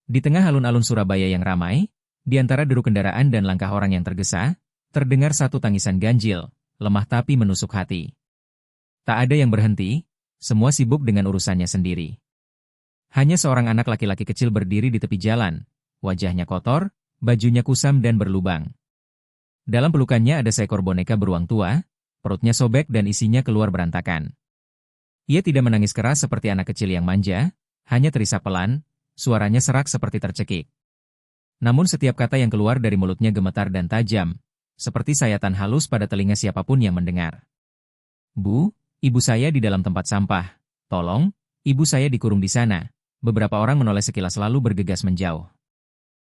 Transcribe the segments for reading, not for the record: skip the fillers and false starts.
Di tengah alun-alun Surabaya yang ramai, di antara deru kendaraan dan langkah orang yang tergesa, terdengar satu tangisan ganjil, lemah tapi menusuk hati. Tak ada yang berhenti, semua sibuk dengan urusannya sendiri. Hanya seorang anak laki-laki kecil berdiri di tepi jalan, wajahnya kotor, bajunya kusam dan berlubang. Dalam pelukannya ada seekor boneka beruang tua, perutnya sobek dan isinya keluar berantakan. Ia tidak menangis keras seperti anak kecil yang manja, hanya terisak pelan, suaranya serak seperti tercekik. Namun setiap kata yang keluar dari mulutnya gemetar dan tajam, seperti sayatan halus pada telinga siapapun yang mendengar. "Bu, ibu saya di dalam tempat sampah. Tolong, ibu saya dikurung di sana." Beberapa orang menoleh sekilas lalu bergegas menjauh.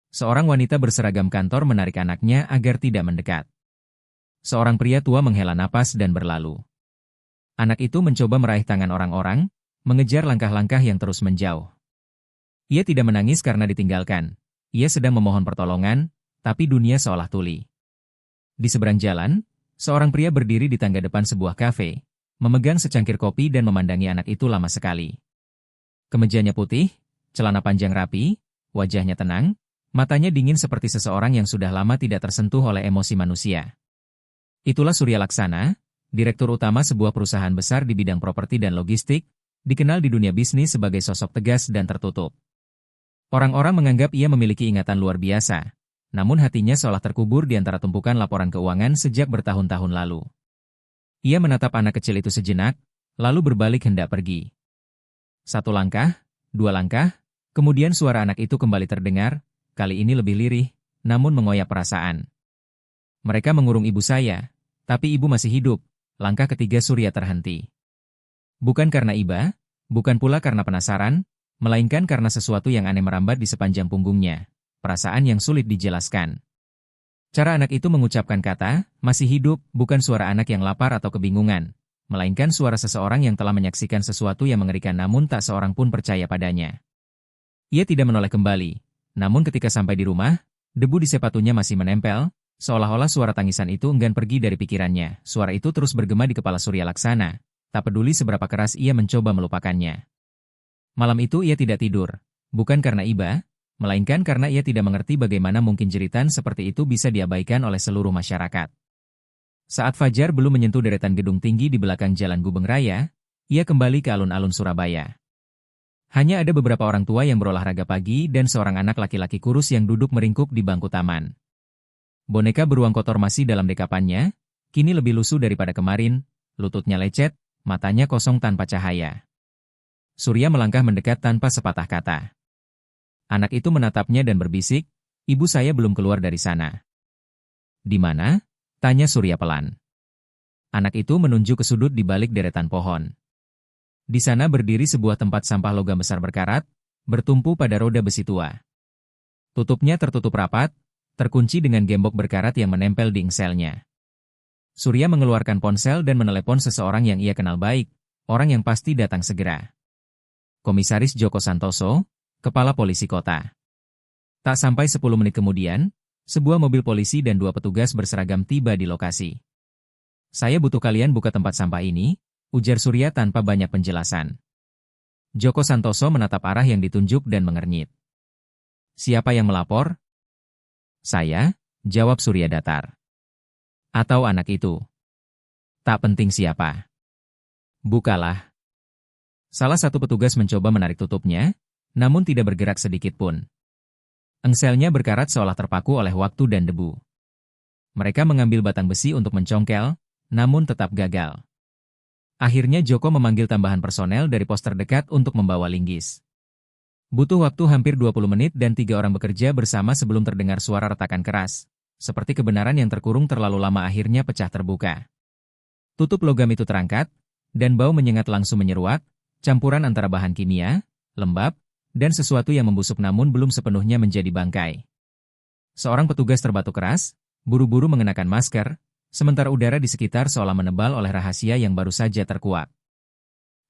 Seorang wanita berseragam kantor menarik anaknya agar tidak mendekat. Seorang pria tua menghela napas dan berlalu. Anak itu mencoba meraih tangan orang-orang, mengejar langkah-langkah yang terus menjauh. Ia tidak menangis karena ditinggalkan. Ia sedang memohon pertolongan, tapi dunia seolah tuli. Di seberang jalan, seorang pria berdiri di tangga depan sebuah kafe, memegang secangkir kopi dan memandangi anak itu lama sekali. Kemejanya putih, celana panjang rapi, wajahnya tenang, matanya dingin seperti seseorang yang sudah lama tidak tersentuh oleh emosi manusia. Itulah Surya Laksana, direktur utama sebuah perusahaan besar di bidang properti dan logistik, dikenal di dunia bisnis sebagai sosok tegas dan tertutup. Orang-orang menganggap ia memiliki ingatan luar biasa, namun hatinya seolah terkubur di antara tumpukan laporan keuangan sejak bertahun-tahun lalu. Ia menatap anak kecil itu sejenak, lalu berbalik hendak pergi. Satu langkah, dua langkah, kemudian suara anak itu kembali terdengar, kali ini lebih lirih, namun mengoyak perasaan. "Mereka mengurung ibu saya, tapi ibu masih hidup." Langkah ketiga Surya terhenti. Bukan karena iba, bukan pula karena penasaran, melainkan karena sesuatu yang aneh merambat di sepanjang punggungnya, perasaan yang sulit dijelaskan. Cara anak itu mengucapkan kata, "masih hidup," bukan suara anak yang lapar atau kebingungan, melainkan suara seseorang yang telah menyaksikan sesuatu yang mengerikan namun tak seorang pun percaya padanya. Ia tidak menoleh kembali, namun ketika sampai di rumah, debu di sepatunya masih menempel, seolah-olah suara tangisan itu enggan pergi dari pikirannya. Suara itu terus bergema di kepala Surya Laksana, tak peduli seberapa keras ia mencoba melupakannya. Malam itu ia tidak tidur, bukan karena iba, melainkan karena ia tidak mengerti bagaimana mungkin jeritan seperti itu bisa diabaikan oleh seluruh masyarakat. Saat fajar belum menyentuh deretan gedung tinggi di belakang Jalan Gubeng Raya, ia kembali ke alun-alun Surabaya. Hanya ada beberapa orang tua yang berolahraga pagi dan seorang anak laki-laki kurus yang duduk meringkuk di bangku taman. Boneka beruang kotor masih dalam dekapannya, kini lebih lusuh daripada kemarin, lututnya lecet, matanya kosong tanpa cahaya. Surya melangkah mendekat tanpa sepatah kata. Anak itu menatapnya dan berbisik, "Ibu saya belum keluar dari sana." "Di mana?" tanya Surya pelan. Anak itu menunjuk ke sudut di balik deretan pohon. Di sana berdiri sebuah tempat sampah logam besar berkarat, bertumpu pada roda besi tua. Tutupnya tertutup rapat, terkunci dengan gembok berkarat yang menempel di engselnya. Surya mengeluarkan ponsel dan menelepon seseorang yang ia kenal baik, orang yang pasti datang segera. Komisaris Joko Santoso, Kepala Polisi Kota. Tak sampai 10 menit kemudian, sebuah mobil polisi dan 2 petugas berseragam tiba di lokasi. "Saya butuh kalian buka tempat sampah ini," ujar Surya tanpa banyak penjelasan. Joko Santoso menatap arah yang ditunjuk dan mengernyit. "Siapa yang melapor?" "Saya," jawab Surya datar. "Atau anak itu?" "Tak penting siapa. Bukalah." Salah satu petugas mencoba menarik tutupnya, namun tidak bergerak sedikit pun. Engselnya berkarat seolah terpaku oleh waktu dan debu. Mereka mengambil batang besi untuk mencongkel, namun tetap gagal. Akhirnya Joko memanggil tambahan personel dari pos terdekat untuk membawa linggis. Butuh waktu hampir 20 menit dan 3 orang bekerja bersama sebelum terdengar suara retakan keras, seperti kebenaran yang terkurung terlalu lama akhirnya pecah terbuka. Tutup logam itu terangkat, dan bau menyengat langsung menyeruak, campuran antara bahan kimia, lembab, dan sesuatu yang membusuk namun belum sepenuhnya menjadi bangkai. Seorang petugas terbatuk keras, buru-buru mengenakan masker, sementara udara di sekitar seolah menebal oleh rahasia yang baru saja terkuak.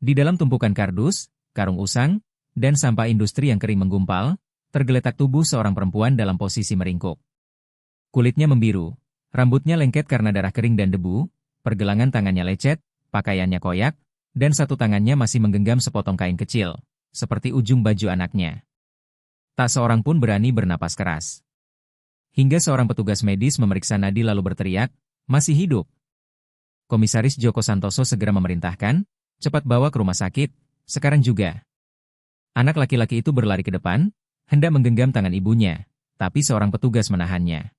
Di dalam tumpukan kardus, karung usang, dan sampah industri yang kering menggumpal, tergeletak tubuh seorang perempuan dalam posisi meringkuk. Kulitnya membiru, rambutnya lengket karena darah kering dan debu, pergelangan tangannya lecet, pakaiannya koyak, dan satu tangannya masih menggenggam sepotong kain kecil, seperti ujung baju anaknya. Tak seorang pun berani bernapas keras. Hingga seorang petugas medis memeriksa nadi lalu berteriak, "Masih hidup." Komisaris Joko Santoso segera memerintahkan, "Cepat bawa ke rumah sakit, sekarang juga." Anak laki-laki itu berlari ke depan, hendak menggenggam tangan ibunya, tapi seorang petugas menahannya.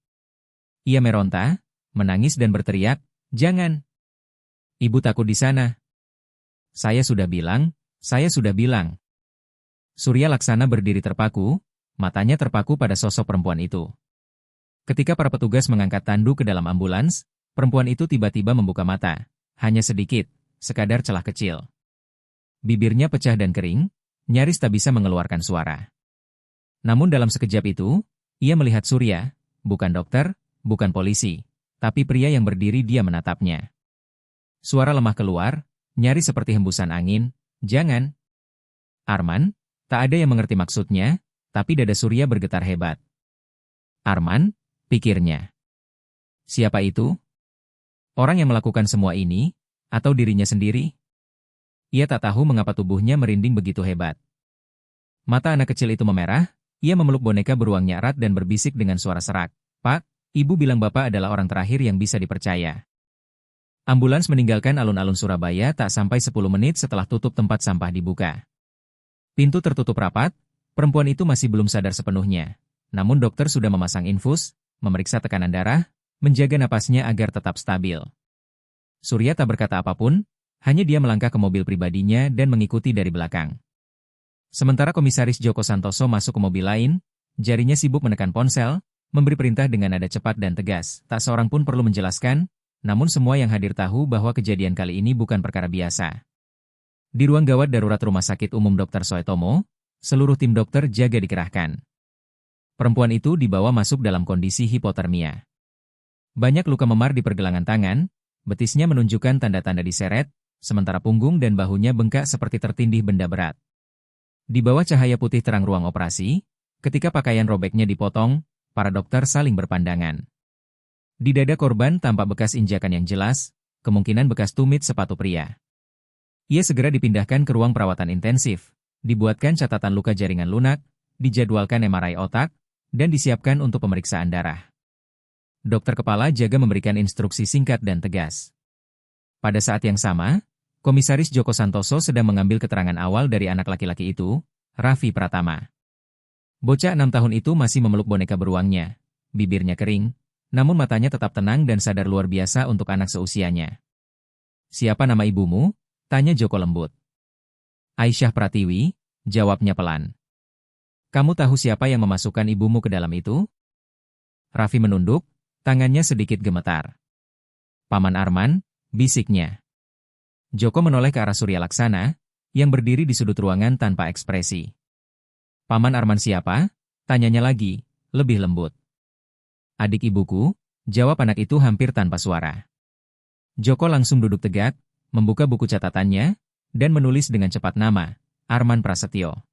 Ia meronta, menangis dan berteriak, "Jangan! Ibu takut di sana." Saya sudah bilang. Surya Laksana berdiri terpaku, matanya terpaku pada sosok perempuan itu. Ketika para petugas mengangkat tandu ke dalam ambulans, perempuan itu tiba-tiba membuka mata, hanya sedikit, sekadar celah kecil. Bibirnya pecah dan kering, nyaris tak bisa mengeluarkan suara. Namun dalam sekejap itu, ia melihat Surya, bukan dokter, bukan polisi, tapi pria yang berdiri dia menatapnya. Suara lemah keluar, nyaris seperti hembusan angin, "Jangan." "Arman?" Tak ada yang mengerti maksudnya, tapi dada Surya bergetar hebat. "Arman?" pikirnya. Siapa itu? Orang yang melakukan semua ini, atau dirinya sendiri? Ia tak tahu mengapa tubuhnya merinding begitu hebat. Mata anak kecil itu memerah, ia memeluk boneka beruangnya erat dan berbisik dengan suara serak, "Pak, Ibu bilang Bapak adalah orang terakhir yang bisa dipercaya." Ambulans meninggalkan alun-alun Surabaya tak sampai 10 menit setelah tutup tempat sampah dibuka. Pintu tertutup rapat, perempuan itu masih belum sadar sepenuhnya. Namun dokter sudah memasang infus, memeriksa tekanan darah, menjaga napasnya agar tetap stabil. Surya tak berkata apapun, hanya dia melangkah ke mobil pribadinya dan mengikuti dari belakang. Sementara Komisaris Joko Santoso masuk ke mobil lain, jarinya sibuk menekan ponsel, memberi perintah dengan nada cepat dan tegas. Tak seorang pun perlu menjelaskan, namun semua yang hadir tahu bahwa kejadian kali ini bukan perkara biasa. Di ruang gawat darurat Rumah Sakit Umum Dr. Soetomo, seluruh tim dokter jaga dikerahkan. Perempuan itu dibawa masuk dalam kondisi hipotermia. Banyak luka memar di pergelangan tangan, betisnya menunjukkan tanda-tanda diseret, sementara punggung dan bahunya bengkak seperti tertindih benda berat. Di bawah cahaya putih terang ruang operasi, ketika pakaian robeknya dipotong, para dokter saling berpandangan. Di dada korban tampak bekas injakan yang jelas, kemungkinan bekas tumit sepatu pria. Ia segera dipindahkan ke ruang perawatan intensif, dibuatkan catatan luka jaringan lunak, dijadwalkan MRI otak, dan disiapkan untuk pemeriksaan darah. Dokter kepala jaga memberikan instruksi singkat dan tegas. Pada saat yang sama, Komisaris Joko Santoso sedang mengambil keterangan awal dari anak laki-laki itu, Raffi Pratama. Bocah 6 tahun itu masih memeluk boneka beruangnya, bibirnya kering, namun matanya tetap tenang dan sadar luar biasa untuk anak seusianya. "Siapa nama ibumu?" tanya Joko lembut. "Aisyah Pratiwi," jawabnya pelan. "Kamu tahu siapa yang memasukkan ibumu ke dalam itu?" Raffi menunduk, tangannya sedikit gemetar. "Paman Arman," bisiknya. Joko menoleh ke arah Surya Laksana, yang berdiri di sudut ruangan tanpa ekspresi. "Paman Arman siapa?" tanyanya lagi, lebih lembut. "Adik ibuku," jawab anak itu hampir tanpa suara. Joko langsung duduk tegak, membuka buku catatannya, dan menulis dengan cepat nama, Arman Prasetyo.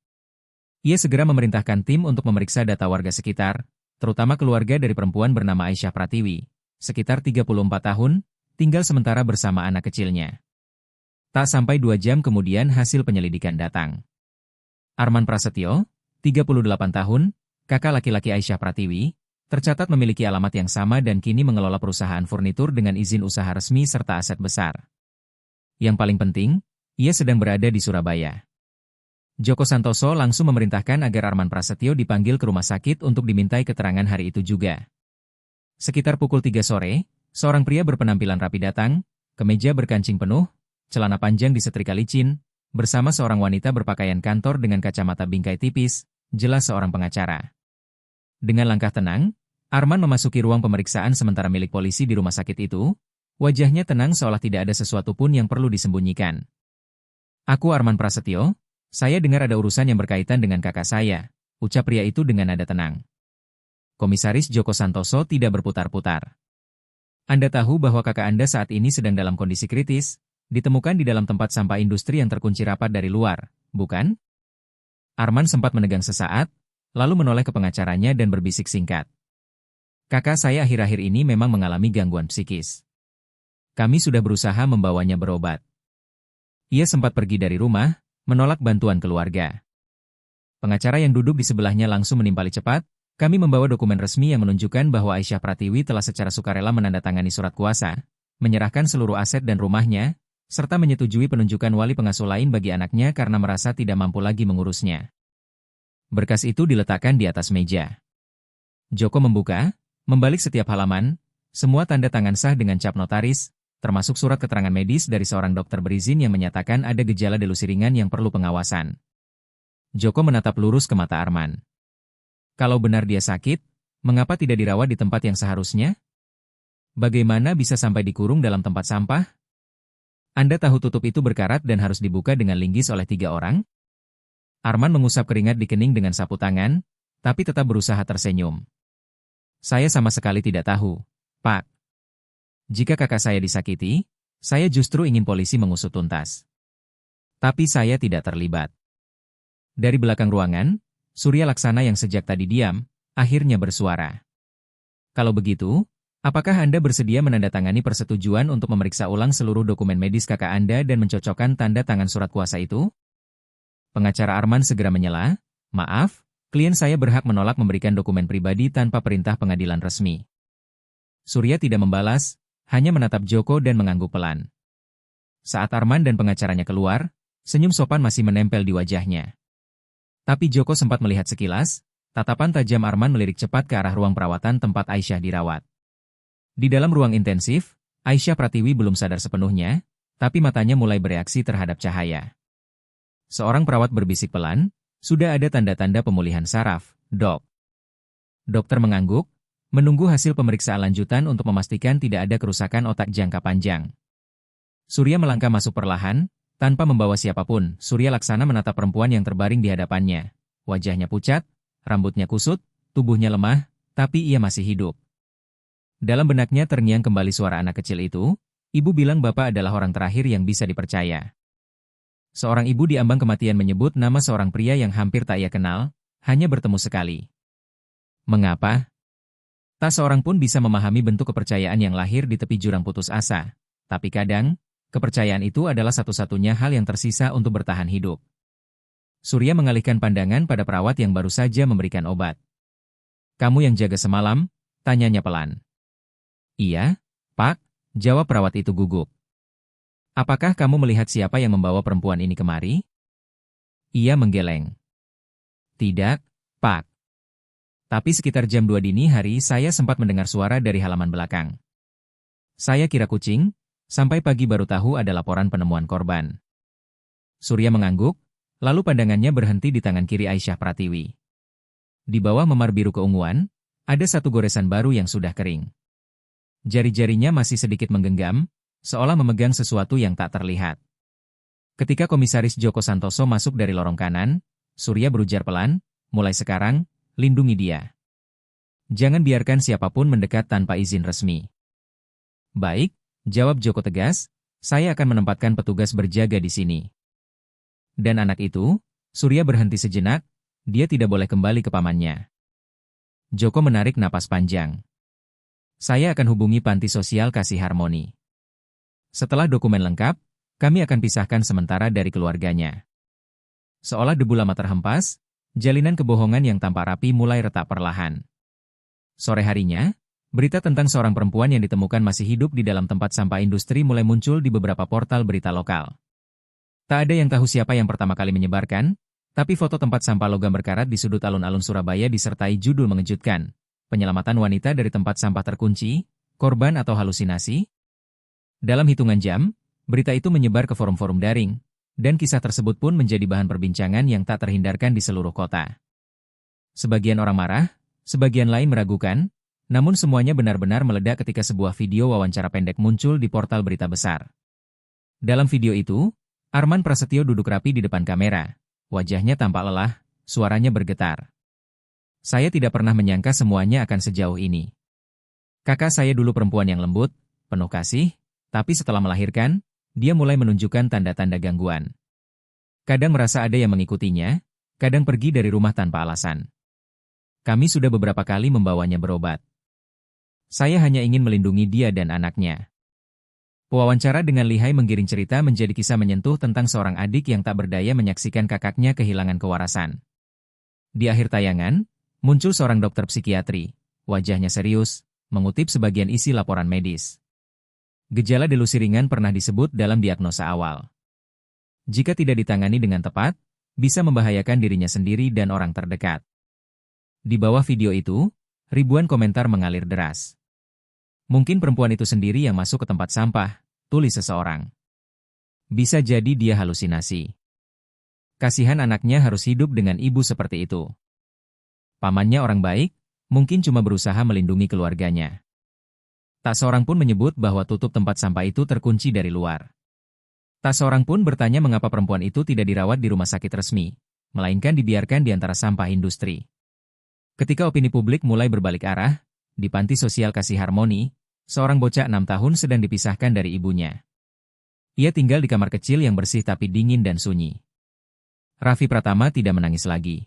Ia segera memerintahkan tim untuk memeriksa data warga sekitar, terutama keluarga dari perempuan bernama Aisyah Pratiwi, sekitar 34 tahun, tinggal sementara bersama anak kecilnya. Tak sampai 2 jam kemudian hasil penyelidikan datang. Arman Prasetyo, 38 tahun, kakak laki-laki Aisyah Pratiwi, tercatat memiliki alamat yang sama dan kini mengelola perusahaan furnitur dengan izin usaha resmi serta aset besar. Yang paling penting, ia sedang berada di Surabaya. Joko Santoso langsung memerintahkan agar Arman Prasetyo dipanggil ke rumah sakit untuk dimintai keterangan hari itu juga. Sekitar pukul 3 sore, seorang pria berpenampilan rapi datang, kemeja berkancing penuh, celana panjang disetrika licin, bersama seorang wanita berpakaian kantor dengan kacamata bingkai tipis, jelas seorang pengacara. Dengan langkah tenang, Arman memasuki ruang pemeriksaan sementara milik polisi di rumah sakit itu, wajahnya tenang seolah tidak ada sesuatu pun yang perlu disembunyikan. "Aku Arman Prasetyo, saya dengar ada urusan yang berkaitan dengan kakak saya," ucap pria itu dengan nada tenang. Komisaris Joko Santoso tidak berputar-putar. "Anda tahu bahwa kakak Anda saat ini sedang dalam kondisi kritis, ditemukan di dalam tempat sampah industri yang terkunci rapat dari luar, bukan?" Arman sempat menegang sesaat, lalu menoleh ke pengacaranya dan berbisik singkat. "Kakak saya akhir-akhir ini memang mengalami gangguan psikis. Kami sudah berusaha membawanya berobat. Ia sempat pergi dari rumah, menolak bantuan keluarga. Pengacara yang duduk di sebelahnya langsung menimpali cepat, kami membawa dokumen resmi yang menunjukkan bahwa Aisyah Pratiwi telah secara sukarela menandatangani surat kuasa, menyerahkan seluruh aset dan rumahnya, serta menyetujui penunjukan wali pengasuh lain bagi anaknya karena merasa tidak mampu lagi mengurusnya. Berkas itu diletakkan di atas meja. Joko membuka, membalik setiap halaman, semua tanda tangan sah dengan cap notaris, termasuk surat keterangan medis dari seorang dokter berizin yang menyatakan ada gejala delusi ringan yang perlu pengawasan. Joko menatap lurus ke mata Arman. Kalau benar dia sakit, mengapa tidak dirawat di tempat yang seharusnya? Bagaimana bisa sampai dikurung dalam tempat sampah? Anda tahu tutup itu berkarat dan harus dibuka dengan linggis oleh 3 orang? Arman mengusap keringat di kening dengan sapu tangan, tapi tetap berusaha tersenyum. Saya sama sekali tidak tahu, Pak. Jika kakak saya disakiti, saya justru ingin polisi mengusut tuntas. Tapi saya tidak terlibat. Dari belakang ruangan, Surya Laksana yang sejak tadi diam, akhirnya bersuara. Kalau begitu, apakah Anda bersedia menandatangani persetujuan untuk memeriksa ulang seluruh dokumen medis kakak Anda dan mencocokkan tanda tangan surat kuasa itu? Pengacara Arman segera menyela, maaf, klien saya berhak menolak memberikan dokumen pribadi tanpa perintah pengadilan resmi. Surya tidak membalas, hanya menatap Joko dan mengangguk pelan. Saat Arman dan pengacaranya keluar, senyum sopan masih menempel di wajahnya. Tapi Joko sempat melihat sekilas, tatapan tajam Arman melirik cepat ke arah ruang perawatan tempat Aisyah dirawat. Di dalam ruang intensif, Aisyah Pratiwi belum sadar sepenuhnya, tapi matanya mulai bereaksi terhadap cahaya. Seorang perawat berbisik pelan, sudah ada tanda-tanda pemulihan saraf, Dok. Dokter mengangguk, menunggu hasil pemeriksaan lanjutan untuk memastikan tidak ada kerusakan otak jangka panjang. Surya melangkah masuk perlahan, tanpa membawa siapapun. Surya Laksana menatap perempuan yang terbaring di hadapannya. Wajahnya pucat, rambutnya kusut, tubuhnya lemah, tapi ia masih hidup. Dalam benaknya terngiang kembali suara anak kecil itu, ibu bilang bapak adalah orang terakhir yang bisa dipercaya. Seorang ibu di ambang kematian menyebut nama seorang pria yang hampir tak ia kenal, hanya bertemu sekali. Mengapa? Tak seorang pun bisa memahami bentuk kepercayaan yang lahir di tepi jurang putus asa. Tapi kadang, kepercayaan itu adalah satu-satunya hal yang tersisa untuk bertahan hidup. Surya mengalihkan pandangan pada perawat yang baru saja memberikan obat. Kamu yang jaga semalam? Tanyanya pelan. Iya, Pak, jawab perawat itu gugup. Apakah kamu melihat siapa yang membawa perempuan ini kemari? Ia menggeleng. Tidak, Pak. Tapi sekitar jam 2 dini hari saya sempat mendengar suara dari halaman belakang. Saya kira kucing, sampai pagi baru tahu ada laporan penemuan korban. Surya mengangguk, lalu pandangannya berhenti di tangan kiri Aisyah Pratiwi. Di bawah memar biru keunguan, ada satu goresan baru yang sudah kering. Jari-jarinya masih sedikit menggenggam, seolah memegang sesuatu yang tak terlihat. Ketika Komisaris Joko Santoso masuk dari lorong kanan, Surya berujar pelan, mulai sekarang, lindungi dia. Jangan biarkan siapapun mendekat tanpa izin resmi. Baik, jawab Joko tegas, saya akan menempatkan petugas berjaga di sini. Dan anak itu, Surya berhenti sejenak, dia tidak boleh kembali ke pamannya. Joko menarik napas panjang. Saya akan hubungi panti sosial Kasih Harmoni. Setelah dokumen lengkap, kami akan pisahkan sementara dari keluarganya. Seolah debu lama terhempas, jalinan kebohongan yang tampak rapi mulai retak perlahan. Sore harinya, berita tentang seorang perempuan yang ditemukan masih hidup di dalam tempat sampah industri mulai muncul di beberapa portal berita lokal. Tak ada yang tahu siapa yang pertama kali menyebarkan, tapi foto tempat sampah logam berkarat di sudut alun-alun Surabaya disertai judul mengejutkan. Penyelamatan wanita dari tempat sampah terkunci, korban atau halusinasi? Dalam hitungan jam, berita itu menyebar ke forum-forum daring, dan kisah tersebut pun menjadi bahan perbincangan yang tak terhindarkan di seluruh kota. Sebagian orang marah, sebagian lain meragukan, namun semuanya benar-benar meledak ketika sebuah video wawancara pendek muncul di portal berita besar. Dalam video itu, Arman Prasetyo duduk rapi di depan kamera. Wajahnya tampak lelah, suaranya bergetar. Saya tidak pernah menyangka semuanya akan sejauh ini. Kakak saya dulu perempuan yang lembut, penuh kasih, tapi setelah melahirkan, dia mulai menunjukkan tanda-tanda gangguan. Kadang merasa ada yang mengikutinya, kadang pergi dari rumah tanpa alasan. Kami sudah beberapa kali membawanya berobat. Saya hanya ingin melindungi dia dan anaknya. Wawancara dengan lihai menggiring cerita menjadi kisah menyentuh tentang seorang adik yang tak berdaya menyaksikan kakaknya kehilangan kewarasan. Di akhir tayangan, muncul seorang dokter psikiatri, wajahnya serius, mengutip sebagian isi laporan medis. Gejala delusi ringan pernah disebut dalam diagnosa awal. Jika tidak ditangani dengan tepat, bisa membahayakan dirinya sendiri dan orang terdekat. Di bawah video itu, ribuan komentar mengalir deras. Mungkin perempuan itu sendiri yang masuk ke tempat sampah, tulis seseorang. Bisa jadi dia halusinasi. Kasihan anaknya harus hidup dengan ibu seperti itu. Pamannya orang baik, mungkin cuma berusaha melindungi keluarganya. Tak seorang pun menyebut bahwa tutup tempat sampah itu terkunci dari luar. Tak seorang pun bertanya mengapa perempuan itu tidak dirawat di rumah sakit resmi, melainkan dibiarkan di antara sampah industri. Ketika opini publik mulai berbalik arah, di Panti Sosial Kasih Harmoni, seorang bocah 6 tahun sedang dipisahkan dari ibunya. Ia tinggal di kamar kecil yang bersih tapi dingin dan sunyi. Raffi Pratama tidak menangis lagi.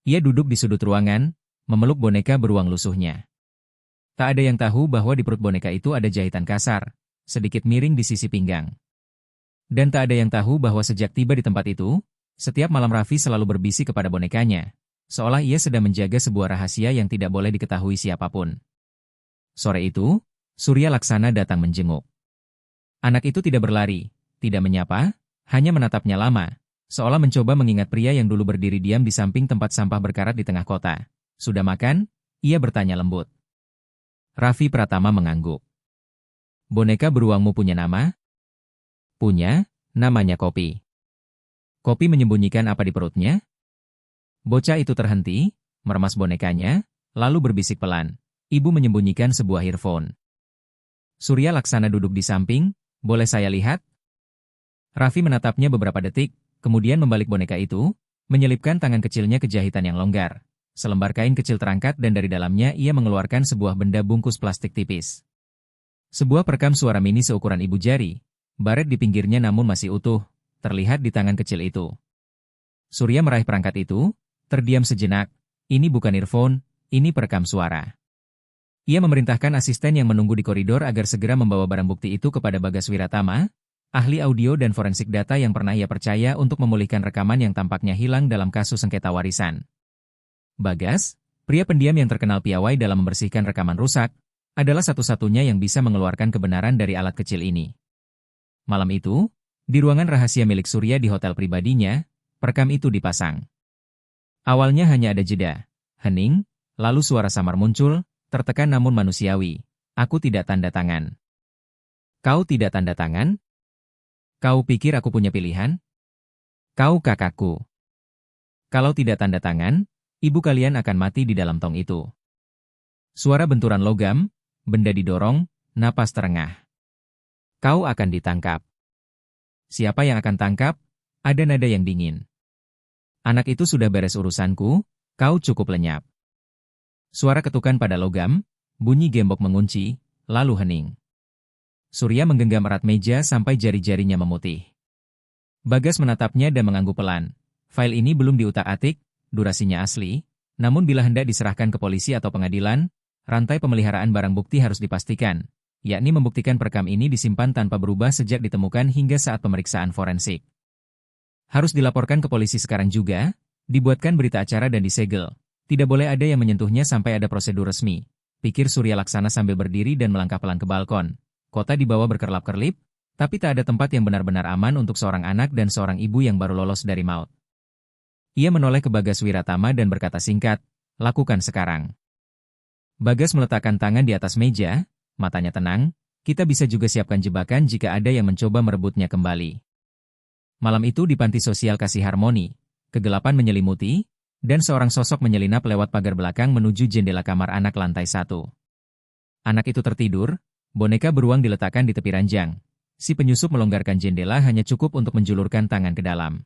Ia duduk di sudut ruangan, memeluk boneka beruang lusuhnya. Tak ada yang tahu bahwa di perut boneka itu ada jahitan kasar, sedikit miring di sisi pinggang. Dan tak ada yang tahu bahwa sejak tiba di tempat itu, setiap malam Raffi selalu berbisik kepada bonekanya, seolah ia sedang menjaga sebuah rahasia yang tidak boleh diketahui siapapun. Sore itu, Surya Laksana datang menjenguk. Anak itu tidak berlari, tidak menyapa, hanya menatapnya lama, seolah mencoba mengingat pria yang dulu berdiri diam di samping tempat sampah berkarat di tengah kota. Sudah makan? Ia bertanya lembut. Raffi Pratama mengangguk. Boneka beruangmu punya nama? Punya, namanya Kopi. Kopi menyembunyikan apa di perutnya? Bocah itu terhenti, meremas bonekanya, lalu berbisik pelan. Ibu menyembunyikan sebuah earphone. Surya Laksana duduk di samping, boleh saya lihat? Raffi menatapnya beberapa detik, kemudian membalik boneka itu, menyelipkan tangan kecilnya ke jahitan yang longgar. Selembar kain kecil terangkat dan dari dalamnya ia mengeluarkan sebuah benda bungkus plastik tipis. Sebuah perekam suara mini seukuran ibu jari, baret di pinggirnya namun masih utuh, terlihat di tangan kecil itu. Surya meraih perangkat itu, terdiam sejenak. Ini bukan earphone, ini perekam suara. Ia memerintahkan asisten yang menunggu di koridor agar segera membawa barang bukti itu kepada Bagas Wiratama, ahli audio dan forensik data yang pernah ia percaya untuk memulihkan rekaman yang tampaknya hilang dalam kasus sengketa warisan. Bagas, pria pendiam yang terkenal piawai dalam membersihkan rekaman rusak, adalah satu-satunya yang bisa mengeluarkan kebenaran dari alat kecil ini. Malam itu, di ruangan rahasia milik Surya di hotel pribadinya, perekam itu dipasang. Awalnya hanya ada jeda, hening, lalu suara samar muncul, tertekan namun manusiawi. Aku tidak tanda tangan. Kau tidak tanda tangan? Kau pikir aku punya pilihan? Kau kakakku. Kalau tidak tanda tangan, ibu kalian akan mati di dalam tong itu. Suara benturan logam, benda didorong, napas terengah. Kau akan ditangkap. Siapa yang akan tangkap? Ada nada yang dingin. Anak itu sudah beres urusanku, kau cukup lenyap. Suara ketukan pada logam, bunyi gembok mengunci, lalu hening. Surya menggenggam erat meja sampai jari-jarinya memutih. Bagas menatapnya dan mengangguk pelan. File ini belum diutak-atik, durasinya asli, namun bila hendak diserahkan ke polisi atau pengadilan, rantai pemeliharaan barang bukti harus dipastikan, yakni membuktikan perekam ini disimpan tanpa berubah sejak ditemukan hingga saat pemeriksaan forensik. Harus dilaporkan ke polisi sekarang juga, dibuatkan berita acara dan disegel. Tidak boleh ada yang menyentuhnya sampai ada prosedur resmi, pikir Surya Laksana sambil berdiri dan melangkah pelan ke balkon. Kota di bawah berkerlap-kerlip, tapi tak ada tempat yang benar-benar aman untuk seorang anak dan seorang ibu yang baru lolos dari maut. Ia menoleh ke Bagas Wiratama dan berkata singkat, lakukan sekarang. Bagas meletakkan tangan di atas meja, matanya tenang, kita bisa juga siapkan jebakan jika ada yang mencoba merebutnya kembali. Malam itu di Panti Sosial Kasih Harmoni, kegelapan menyelimuti, dan seorang sosok menyelinap lewat pagar belakang menuju jendela kamar anak lantai 1. Anak itu tertidur, boneka beruang diletakkan di tepi ranjang. Si penyusup melonggarkan jendela hanya cukup untuk menjulurkan tangan ke dalam.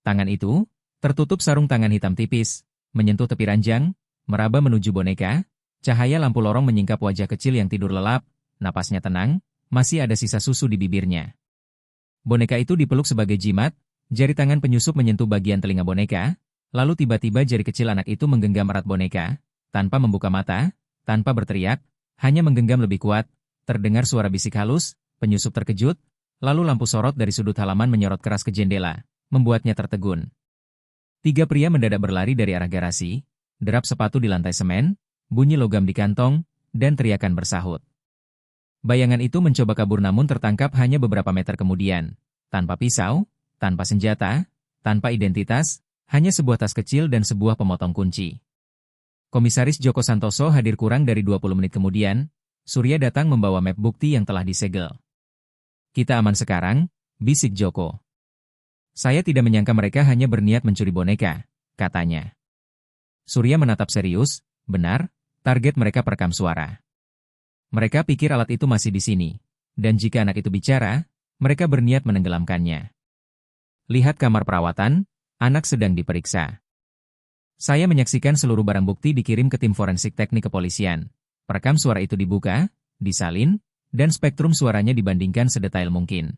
Tangan itu, tertutup sarung tangan hitam tipis, menyentuh tepi ranjang, meraba menuju boneka, cahaya lampu lorong menyingkap wajah kecil yang tidur lelap, napasnya tenang, masih ada sisa susu di bibirnya. Boneka itu dipeluk sebagai jimat, jari tangan penyusup menyentuh bagian telinga boneka, lalu tiba-tiba jari kecil anak itu menggenggam erat boneka, tanpa membuka mata, tanpa berteriak, hanya menggenggam lebih kuat, terdengar suara bisik halus, penyusup terkejut, lalu lampu sorot dari sudut halaman menyorot keras ke jendela, membuatnya tertegun. Tiga pria mendadak berlari dari arah garasi, derap sepatu di lantai semen, bunyi logam di kantong, dan teriakan bersahut. Bayangan itu mencoba kabur namun tertangkap hanya beberapa meter kemudian. Tanpa pisau, tanpa senjata, tanpa identitas, hanya sebuah tas kecil dan sebuah pemotong kunci. Komisaris Joko Santoso hadir kurang dari 20 menit kemudian. Surya datang membawa map bukti yang telah disegel. "Kita aman sekarang," bisik Joko. "Saya tidak menyangka mereka hanya berniat mencuri boneka," katanya. Surya menatap serius, "Benar, target mereka perekam suara. Mereka pikir alat itu masih di sini, dan jika anak itu bicara, mereka berniat menenggelamkannya. Lihat kamar perawatan, anak sedang diperiksa. Saya menyaksikan seluruh barang bukti dikirim ke tim forensik teknik kepolisian. Perekam suara itu dibuka, disalin, dan spektrum suaranya dibandingkan sedetail mungkin."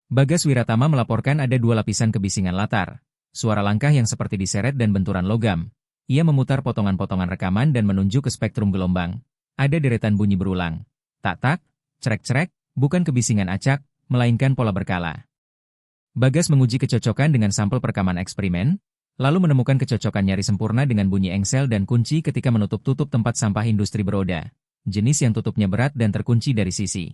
Bagas Wiratama melaporkan ada 2 lapisan kebisingan latar, suara langkah yang seperti diseret dan benturan logam. Ia memutar potongan-potongan rekaman dan menunjuk ke spektrum gelombang. Ada deretan bunyi berulang. Tak-tak, cerek-cerek, bukan kebisingan acak, melainkan pola berkala. Bagas menguji kecocokan dengan sampel perekaman eksperimen, lalu menemukan kecocokan nyaris sempurna dengan bunyi engsel dan kunci ketika menutup-tutup tempat sampah industri beroda, jenis yang tutupnya berat dan terkunci dari sisi.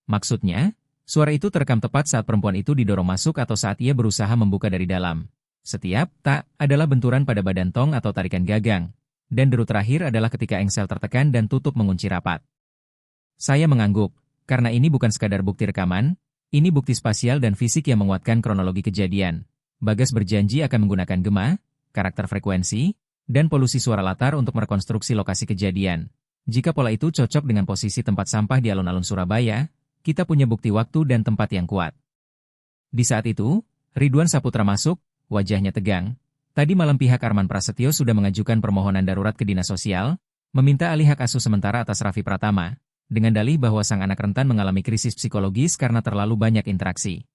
Maksudnya, suara itu terekam tepat saat perempuan itu didorong masuk atau saat ia berusaha membuka dari dalam. Setiap tak adalah benturan pada badan tong atau tarikan gagang, dan deru terakhir adalah ketika engsel tertekan dan tutup mengunci rapat. Saya mengangguk, karena ini bukan sekadar bukti rekaman, ini bukti spasial dan fisik yang menguatkan kronologi kejadian. Bagas berjanji akan menggunakan gema, karakter frekuensi, dan polusi suara latar untuk merekonstruksi lokasi kejadian. Jika pola itu cocok dengan posisi tempat sampah di alun-alun Surabaya, kita punya bukti waktu dan tempat yang kuat. Di saat itu, Ridwan Saputra masuk, wajahnya tegang. Tadi malam pihak Arman Prasetyo sudah mengajukan permohonan darurat ke Dinas Sosial, meminta alih hak asuh sementara atas Raffi Pratama, dengan dalih bahwa sang anak rentan mengalami krisis psikologis karena terlalu banyak interaksi.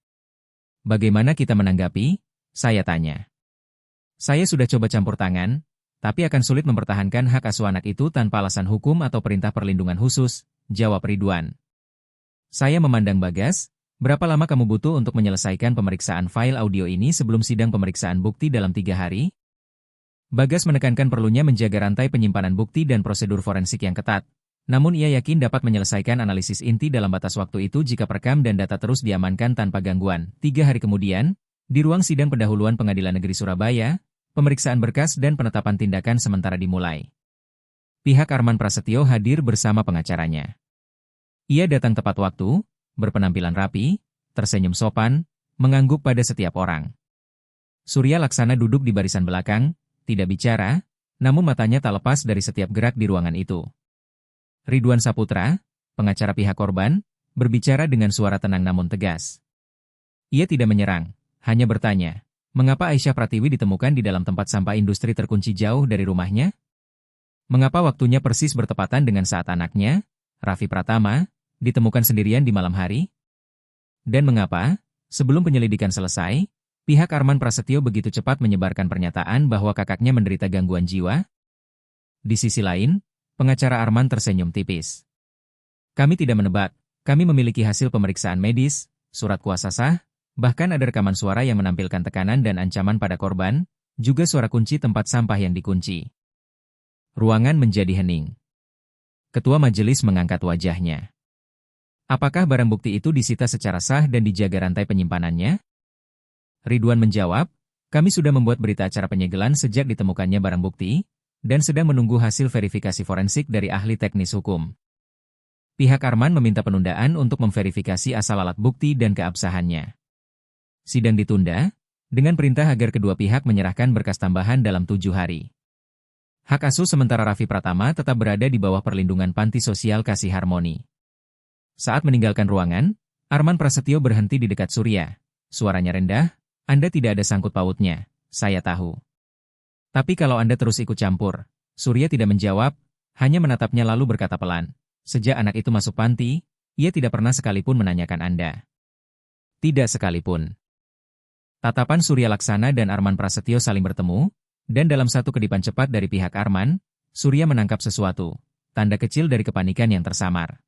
"Bagaimana kita menanggapi?" saya tanya. "Saya sudah coba campur tangan, tapi akan sulit mempertahankan hak asuh anak itu tanpa alasan hukum atau perintah perlindungan khusus," jawab Ridwan. Saya memandang Bagas, "Berapa lama kamu butuh untuk menyelesaikan pemeriksaan file audio ini sebelum sidang pemeriksaan bukti dalam 3 hari? Bagas menekankan perlunya menjaga rantai penyimpanan bukti dan prosedur forensik yang ketat. Namun ia yakin dapat menyelesaikan analisis inti dalam batas waktu itu jika perekam dan data terus diamankan tanpa gangguan. 3 hari kemudian, di ruang sidang pendahuluan Pengadilan Negeri Surabaya, pemeriksaan berkas dan penetapan tindakan sementara dimulai. Pihak Arman Prasetyo hadir bersama pengacaranya. Ia datang tepat waktu, berpenampilan rapi, tersenyum sopan, mengangguk pada setiap orang. Surya Laksana duduk di barisan belakang, tidak bicara, namun matanya tak lepas dari setiap gerak di ruangan itu. Ridwan Saputra, pengacara pihak korban, berbicara dengan suara tenang namun tegas. Ia tidak menyerang, hanya bertanya, mengapa Aisyah Pratiwi ditemukan di dalam tempat sampah industri terkunci jauh dari rumahnya? Mengapa waktunya persis bertepatan dengan saat anaknya, Raffi Pratama, ditemukan sendirian di malam hari? Dan mengapa, sebelum penyelidikan selesai, pihak Arman Prasetyo begitu cepat menyebarkan pernyataan bahwa kakaknya menderita gangguan jiwa? Di sisi lain, pengacara Arman tersenyum tipis. "Kami tidak menebak, kami memiliki hasil pemeriksaan medis, surat kuasa sah, bahkan ada rekaman suara yang menampilkan tekanan dan ancaman pada korban, juga suara kunci tempat sampah yang dikunci." Ruangan menjadi hening. Ketua majelis mengangkat wajahnya. "Apakah barang bukti itu disita secara sah dan dijaga rantai penyimpanannya?" Ridwan menjawab, "Kami sudah membuat berita acara penyegelan sejak ditemukannya barang bukti, dan sedang menunggu hasil verifikasi forensik dari ahli teknis hukum." Pihak Arman meminta penundaan untuk memverifikasi asal alat bukti dan keabsahannya. Sidang ditunda, dengan perintah agar kedua pihak menyerahkan berkas tambahan dalam 7 hari. Hak asuh sementara Raffi Pratama tetap berada di bawah perlindungan Panti Sosial Kasih Harmoni. Saat meninggalkan ruangan, Arman Prasetyo berhenti di dekat Surya. Suaranya rendah, "Anda tidak ada sangkut pautnya, saya tahu. Tapi kalau Anda terus ikut campur." Surya tidak menjawab, hanya menatapnya lalu berkata pelan, "Sejak anak itu masuk panti, ia tidak pernah sekalipun menanyakan Anda." Tidak sekalipun. Tatapan Surya Laksana dan Arman Prasetyo saling bertemu, dan dalam satu kedipan cepat dari pihak Arman, Surya menangkap sesuatu, tanda kecil dari kepanikan yang tersamar.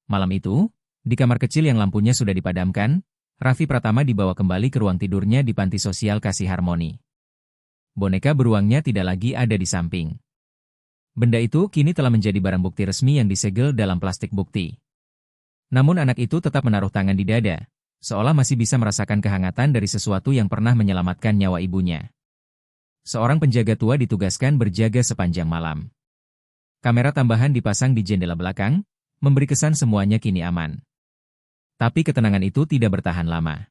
Malam itu, di kamar kecil yang lampunya sudah dipadamkan, Raffi Pratama dibawa kembali ke ruang tidurnya di Panti Sosial Kasih Harmoni. boneka beruangnya tidak lagi ada di samping. Benda itu kini telah menjadi barang bukti resmi yang disegel dalam plastik bukti. Namun anak itu tetap menaruh tangan di dada, seolah masih bisa merasakan kehangatan dari sesuatu yang pernah menyelamatkan nyawa ibunya. Seorang penjaga tua ditugaskan berjaga sepanjang malam. Kamera tambahan dipasang di jendela belakang, memberi kesan semuanya kini aman. Tapi ketenangan itu tidak bertahan lama.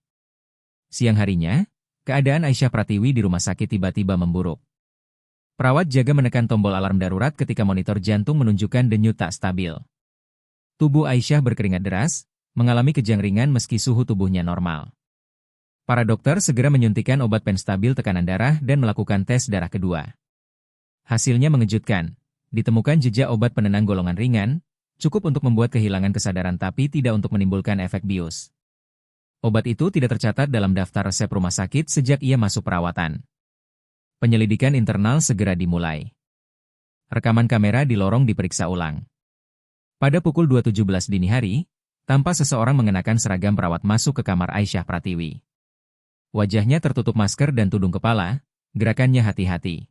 Siang harinya, keadaan Aisyah Pratiwi di rumah sakit tiba-tiba memburuk. Perawat jaga menekan tombol alarm darurat ketika monitor jantung menunjukkan denyut tak stabil. Tubuh Aisyah berkeringat deras, mengalami kejang ringan meski suhu tubuhnya normal. Para dokter segera menyuntikkan obat penstabil tekanan darah dan melakukan tes darah kedua. Hasilnya mengejutkan, ditemukan jejak obat penenang golongan ringan, cukup untuk membuat kehilangan kesadaran tapi tidak untuk menimbulkan efek bius. Obat itu tidak tercatat dalam daftar resep rumah sakit sejak ia masuk perawatan. Penyelidikan internal segera dimulai. Rekaman kamera di lorong diperiksa ulang. Pada pukul 2.17 dini hari, tanpa seseorang mengenakan seragam perawat masuk ke kamar Aisyah Pratiwi. Wajahnya tertutup masker dan tudung kepala, gerakannya hati-hati.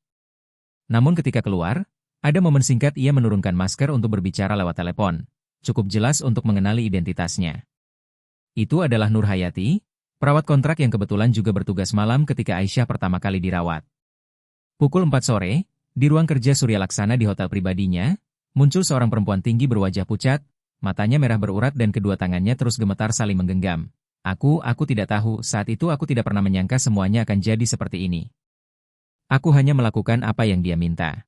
Namun ketika keluar, ada momen singkat ia menurunkan masker untuk berbicara lewat telepon, cukup jelas untuk mengenali identitasnya. Itu adalah Nur Hayati, perawat kontrak yang kebetulan juga bertugas malam ketika Aisyah pertama kali dirawat. Pukul 4 sore, di ruang kerja Surya Laksana di hotel pribadinya, muncul seorang perempuan tinggi berwajah pucat, matanya merah berurat dan kedua tangannya terus gemetar saling menggenggam. Aku tidak tahu, saat itu aku tidak pernah menyangka semuanya akan jadi seperti ini. Aku hanya melakukan apa yang dia minta.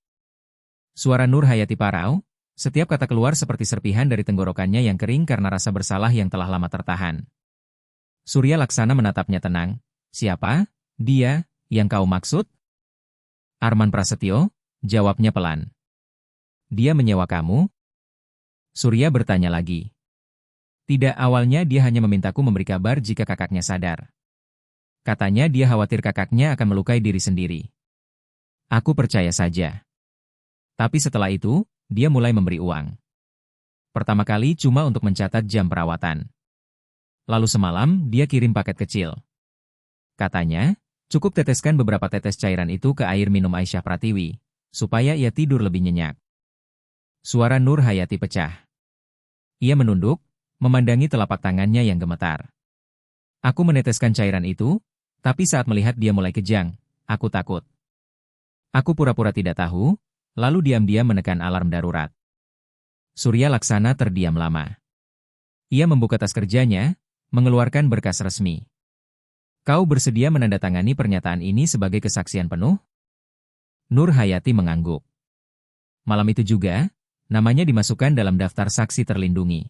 Suara Nur Hayati parau, setiap kata keluar seperti serpihan dari tenggorokannya yang kering karena rasa bersalah yang telah lama tertahan. Surya Laksana menatapnya tenang. Siapa? Dia, yang kau maksud? Arman Prasetyo, jawabnya pelan. Dia menyewa kamu? Surya bertanya lagi. Tidak, awalnya dia hanya memintaku memberi kabar jika kakaknya sadar. Katanya dia khawatir kakaknya akan melukai diri sendiri. Aku percaya saja. Tapi setelah itu, dia mulai memberi uang. Pertama kali cuma untuk mencatat jam perawatan. Lalu semalam, dia kirim paket kecil. Katanya, cukup teteskan beberapa tetes cairan itu ke air minum Aisyah Pratiwi, supaya ia tidur lebih nyenyak. Suara Nur Hayati pecah. Ia menunduk, memandangi telapak tangannya yang gemetar. Aku meneteskan cairan itu, tapi saat melihat dia mulai kejang, aku takut. Aku pura-pura tidak tahu, lalu diam-diam menekan alarm darurat. Surya Laksana terdiam lama. Ia membuka tas kerjanya, mengeluarkan berkas resmi. Kau bersedia menandatangani pernyataan ini sebagai kesaksian penuh? Nur Hayati mengangguk. Malam itu juga, namanya dimasukkan dalam daftar saksi terlindungi.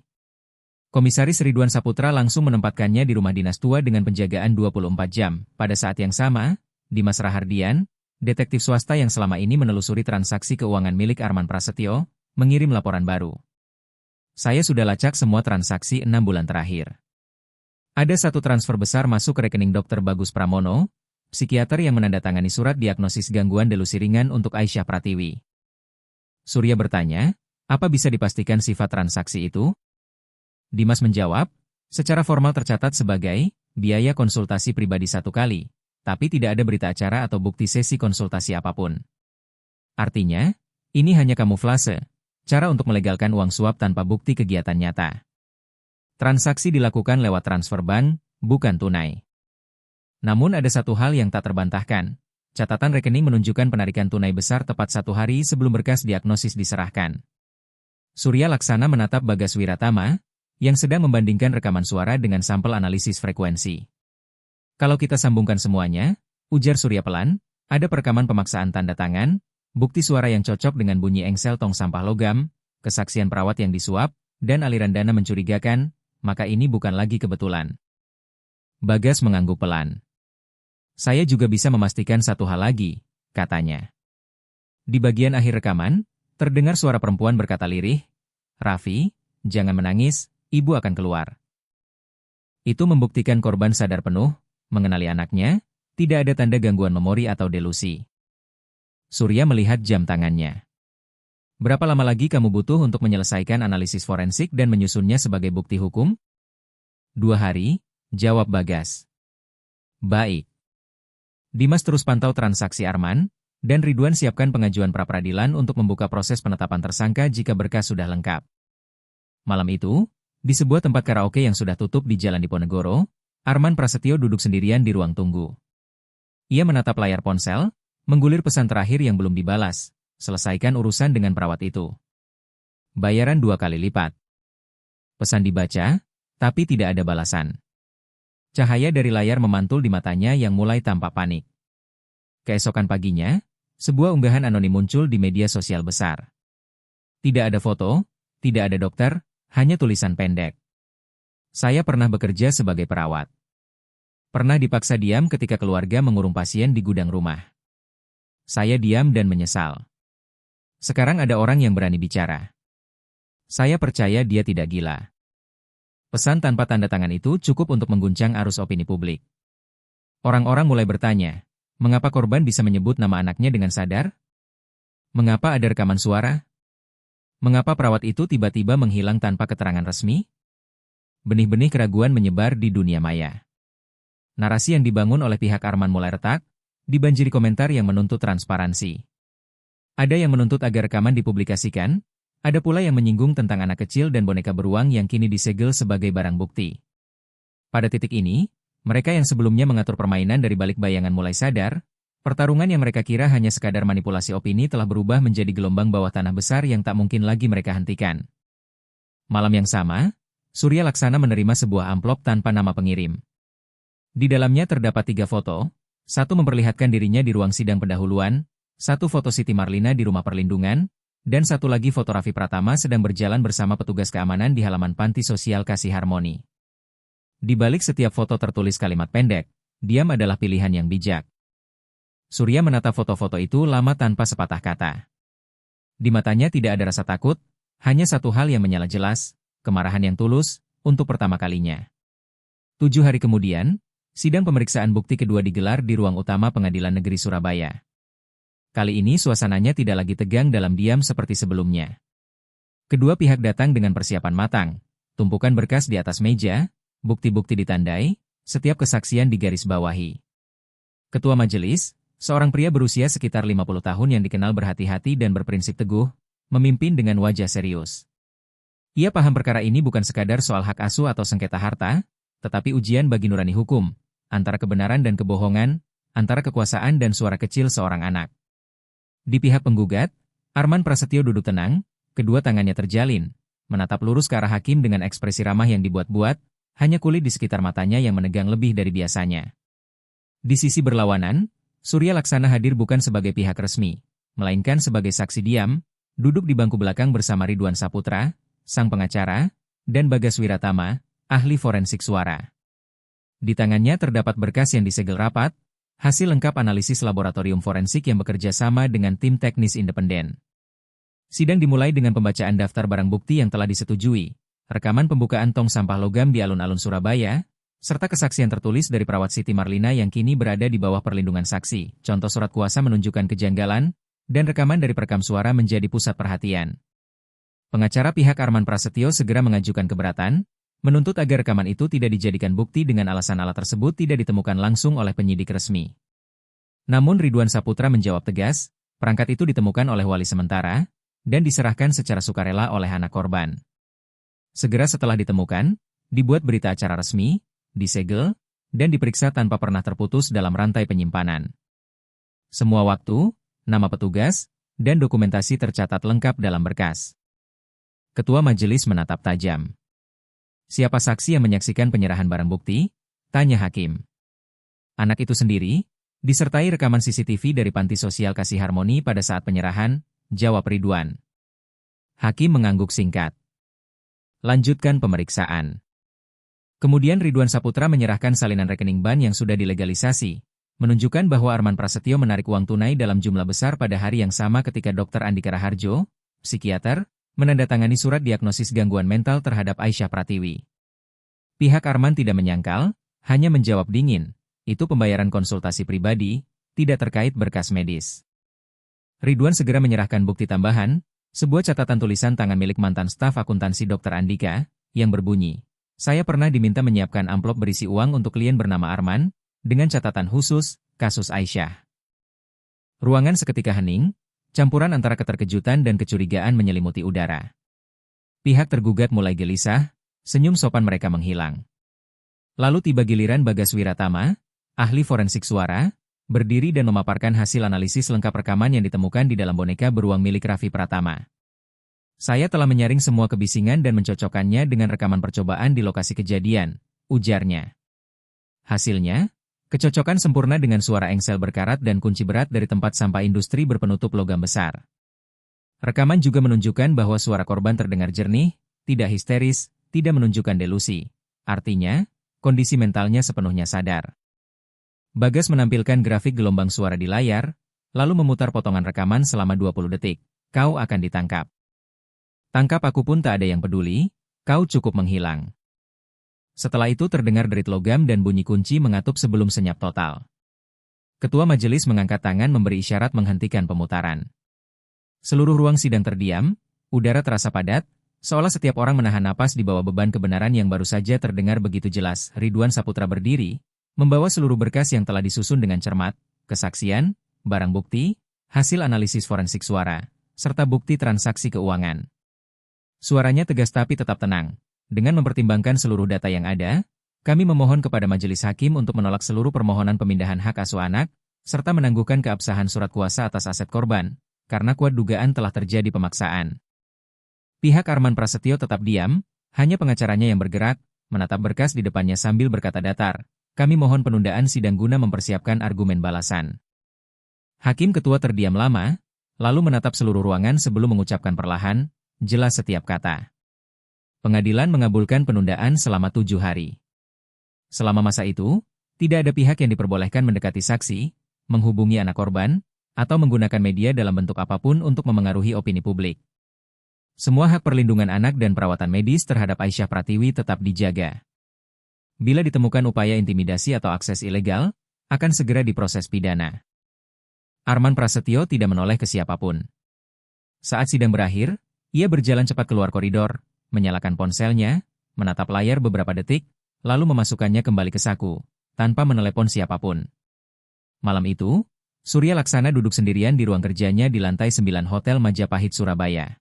Komisaris Ridwan Saputra langsung menempatkannya di rumah dinas tua dengan penjagaan 24 jam. Pada saat yang sama, Dimas Rahardian, detektif swasta yang selama ini menelusuri transaksi keuangan milik Arman Prasetyo, mengirim laporan baru. Saya sudah lacak semua transaksi 6 bulan terakhir. Ada satu transfer besar masuk ke rekening Dr. Bagus Pramono, psikiater yang menandatangani surat diagnosis gangguan delusi ringan untuk Aisyah Pratiwi. Surya bertanya, apa bisa dipastikan sifat transaksi itu? Dimas menjawab, secara formal tercatat sebagai biaya konsultasi pribadi 1 kali, tapi tidak ada berita acara atau bukti sesi konsultasi apapun. Artinya, ini hanya kamuflase, cara untuk melegalkan uang suap tanpa bukti kegiatan nyata. Transaksi dilakukan lewat transfer bank, bukan tunai. Namun ada satu hal yang tak terbantahkan. Catatan rekening menunjukkan penarikan tunai besar tepat 1 hari sebelum berkas diagnosis diserahkan. Surya Laksana menatap Bagas Wiratama, yang sedang membandingkan rekaman suara dengan sampel analisis frekuensi. Kalau kita sambungkan semuanya, ujar Surya pelan, ada perekaman pemaksaan tanda tangan, bukti suara yang cocok dengan bunyi engsel tong sampah logam, kesaksian perawat yang disuap, dan aliran dana mencurigakan, maka ini bukan lagi kebetulan. Bagas mengangguk pelan. Saya juga bisa memastikan satu hal lagi, katanya. Di bagian akhir rekaman, terdengar suara perempuan berkata lirih, Raffi, jangan menangis, ibu akan keluar. Itu membuktikan korban sadar penuh, mengenali anaknya, tidak ada tanda gangguan memori atau delusi. Surya melihat jam tangannya. Berapa lama lagi kamu butuh untuk menyelesaikan analisis forensik dan menyusunnya sebagai bukti hukum? 2 hari, jawab Bagas. Baik. Dimas terus pantau transaksi Arman, dan Ridwan siapkan pengajuan pra-peradilan untuk membuka proses penetapan tersangka jika berkas sudah lengkap. Malam itu, di sebuah tempat karaoke yang sudah tutup di Jalan Diponegoro, Arman Prasetyo duduk sendirian di ruang tunggu. Ia menatap layar ponsel, menggulir pesan terakhir yang belum dibalas, selesaikan urusan dengan perawat itu. Bayaran 2 kali lipat. Pesan dibaca, tapi tidak ada balasan. Cahaya dari layar memantul di matanya yang mulai tampak panik. Keesokan paginya, sebuah unggahan anonim muncul di media sosial besar. Tidak ada foto, tidak ada dokter, hanya tulisan pendek. Saya pernah bekerja sebagai perawat. Pernah dipaksa diam ketika keluarga mengurung pasien di gudang rumah. Saya diam dan menyesal. Sekarang ada orang yang berani bicara. Saya percaya dia tidak gila. Pesan tanpa tanda tangan itu cukup untuk mengguncang arus opini publik. Orang-orang mulai bertanya, mengapa korban bisa menyebut nama anaknya dengan sadar? Mengapa ada rekaman suara? Mengapa perawat itu tiba-tiba menghilang tanpa keterangan resmi? Benih-benih keraguan menyebar di dunia maya. Narasi yang dibangun oleh pihak Arman mulai retak, dibanjiri komentar yang menuntut transparansi. Ada yang menuntut agar rekaman dipublikasikan, ada pula yang menyinggung tentang anak kecil dan boneka beruang yang kini disegel sebagai barang bukti. Pada titik ini, mereka yang sebelumnya mengatur permainan dari balik bayangan mulai sadar, pertarungan yang mereka kira hanya sekadar manipulasi opini telah berubah menjadi gelombang bawah tanah besar yang tak mungkin lagi mereka hentikan. Malam yang sama, Surya Laksana menerima sebuah amplop tanpa nama pengirim. Di dalamnya terdapat 3 foto, satu memperlihatkan dirinya di ruang sidang pendahuluan, satu foto Siti Marlina di rumah perlindungan, dan satu lagi foto Raffi Pratama sedang berjalan bersama petugas keamanan di halaman panti sosial Kasih Harmoni. Di balik setiap foto tertulis kalimat pendek, diam adalah pilihan yang bijak. Surya menatap foto-foto itu lama tanpa sepatah kata. Di matanya tidak ada rasa takut, hanya satu hal yang menyala jelas, kemarahan yang tulus, untuk pertama kalinya. 7 hari kemudian, sidang pemeriksaan bukti kedua digelar di ruang utama Pengadilan Negeri Surabaya. Kali ini suasananya tidak lagi tegang dalam diam seperti sebelumnya. Kedua pihak datang dengan persiapan matang, tumpukan berkas di atas meja, bukti-bukti ditandai, setiap kesaksian digarisbawahi. Ketua majelis, seorang pria berusia sekitar 50 tahun yang dikenal berhati-hati dan berprinsip teguh, memimpin dengan wajah serius. Ia paham perkara ini bukan sekadar soal hak asuh atau sengketa harta, tetapi ujian bagi nurani hukum, antara kebenaran dan kebohongan, antara kekuasaan dan suara kecil seorang anak. Di pihak penggugat, Arman Prasetyo duduk tenang, kedua tangannya terjalin, menatap lurus ke arah hakim dengan ekspresi ramah yang dibuat-buat, hanya kulit di sekitar matanya yang menegang lebih dari biasanya. Di sisi berlawanan, Surya Laksana hadir bukan sebagai pihak resmi, melainkan sebagai saksi diam, duduk di bangku belakang bersama Ridwan Saputra, sang pengacara, dan Bagas Wiratama, ahli forensik suara. Di tangannya terdapat berkas yang disegel rapat, hasil lengkap analisis laboratorium forensik yang bekerja sama dengan tim teknis independen. Sidang dimulai dengan pembacaan daftar barang bukti yang telah disetujui, rekaman pembukaan tong sampah logam di alun-alun Surabaya, serta kesaksian tertulis dari perawat Siti Marlina yang kini berada di bawah perlindungan saksi, contoh surat kuasa menunjukkan kejanggalan, dan rekaman dari perekam suara menjadi pusat perhatian. Pengacara pihak Arman Prasetyo segera mengajukan keberatan, menuntut agar rekaman itu tidak dijadikan bukti dengan alasan alat tersebut tidak ditemukan langsung oleh penyidik resmi. Namun Ridwan Saputra menjawab tegas, perangkat itu ditemukan oleh wali sementara, dan diserahkan secara sukarela oleh anak korban. Segera setelah ditemukan, dibuat berita acara resmi, disegel, dan diperiksa tanpa pernah terputus dalam rantai penyimpanan. Semua waktu, nama petugas, dan dokumentasi tercatat lengkap dalam berkas. Ketua majelis menatap tajam. Siapa saksi yang menyaksikan penyerahan barang bukti? Tanya hakim. Anak itu sendiri, disertai rekaman CCTV dari panti sosial Kasih Harmoni pada saat penyerahan, jawab Ridwan. Hakim mengangguk singkat. Lanjutkan pemeriksaan. Kemudian Ridwan Saputra menyerahkan salinan rekening ban yang sudah dilegalisasi, menunjukkan bahwa Arman Prasetyo menarik uang tunai dalam jumlah besar pada hari yang sama ketika Dr. Andika Raharjo, psikiater, menandatangani surat diagnosis gangguan mental terhadap Aisyah Pratiwi. Pihak Arman tidak menyangkal, hanya menjawab dingin, itu pembayaran konsultasi pribadi, tidak terkait berkas medis. Ridwan segera menyerahkan bukti tambahan, sebuah catatan tulisan tangan milik mantan staf akuntansi Dr. Andika, yang berbunyi, saya pernah diminta menyiapkan amplop berisi uang untuk klien bernama Arman, dengan catatan khusus, kasus Aisyah. Ruangan seketika hening, campuran antara keterkejutan dan kecurigaan menyelimuti udara. Pihak tergugat mulai gelisah, senyum sopan mereka menghilang. Lalu tiba giliran Bagas Wiratama, ahli forensik suara, berdiri dan memaparkan hasil analisis lengkap rekaman yang ditemukan di dalam boneka beruang milik Raffi Pratama. Saya telah menyaring semua kebisingan dan mencocokkannya dengan rekaman percobaan di lokasi kejadian, ujarnya. Hasilnya, kecocokan sempurna dengan suara engsel berkarat dan kunci berat dari tempat sampah industri berpenutup logam besar. Rekaman juga menunjukkan bahwa suara korban terdengar jernih, tidak histeris, tidak menunjukkan delusi. Artinya, kondisi mentalnya sepenuhnya sadar. Bagas menampilkan grafik gelombang suara di layar, lalu memutar potongan rekaman selama 20 detik. Kau akan ditangkap. Tangkap aku pun tak ada yang peduli, kau cukup menghilang. Setelah itu terdengar derit logam dan bunyi kunci mengatup sebelum senyap total. Ketua majelis mengangkat tangan memberi isyarat menghentikan pemutaran. Seluruh ruang sidang terdiam, udara terasa padat, seolah setiap orang menahan napas di bawah beban kebenaran yang baru saja terdengar begitu jelas. Ridwan Saputra berdiri, membawa seluruh berkas yang telah disusun dengan cermat, kesaksian, barang bukti, hasil analisis forensik suara, serta bukti transaksi keuangan. Suaranya tegas tapi tetap tenang. Dengan mempertimbangkan seluruh data yang ada, kami memohon kepada majelis hakim untuk menolak seluruh permohonan pemindahan hak asuh anak, serta menangguhkan keabsahan surat kuasa atas aset korban, karena kuat dugaan telah terjadi pemaksaan. Pihak Arman Prasetyo tetap diam, hanya pengacaranya yang bergerak, menatap berkas di depannya sambil berkata datar, kami mohon penundaan sidang guna mempersiapkan argumen balasan. Hakim ketua terdiam lama, lalu menatap seluruh ruangan sebelum mengucapkan perlahan, jelas setiap kata. Pengadilan mengabulkan penundaan selama 7 hari. Selama masa itu, tidak ada pihak yang diperbolehkan mendekati saksi, menghubungi anak korban, atau menggunakan media dalam bentuk apapun untuk memengaruhi opini publik. Semua hak perlindungan anak dan perawatan medis terhadap Aisyah Pratiwi tetap dijaga. Bila ditemukan upaya intimidasi atau akses ilegal, akan segera diproses pidana. Arman Prasetyo tidak menoleh ke siapapun. Saat sidang berakhir, ia berjalan cepat keluar koridor, menyalakan ponselnya, menatap layar beberapa detik, lalu memasukkannya kembali ke saku, tanpa menelepon siapapun. Malam itu, Surya Laksana duduk sendirian di ruang kerjanya di lantai 9 Hotel Majapahit, Surabaya.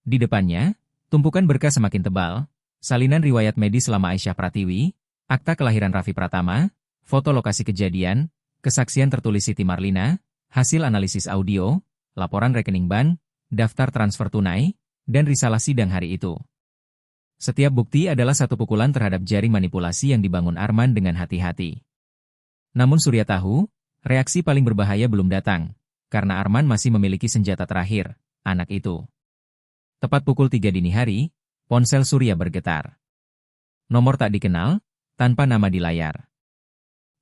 Di depannya, tumpukan berkas semakin tebal, salinan riwayat medis selama Aisyah Pratiwi, akta kelahiran Raffi Pratama, foto lokasi kejadian, kesaksian tertulis Siti Marlina, hasil analisis audio, laporan rekening bank, daftar transfer tunai, dan risalah sidang hari itu. Setiap bukti adalah satu pukulan terhadap jaring manipulasi yang dibangun Arman dengan hati-hati. Namun Surya tahu, reaksi paling berbahaya belum datang, karena Arman masih memiliki senjata terakhir, anak itu. Tepat pukul 3 dini hari, ponsel Surya bergetar. Nomor tak dikenal, tanpa nama di layar.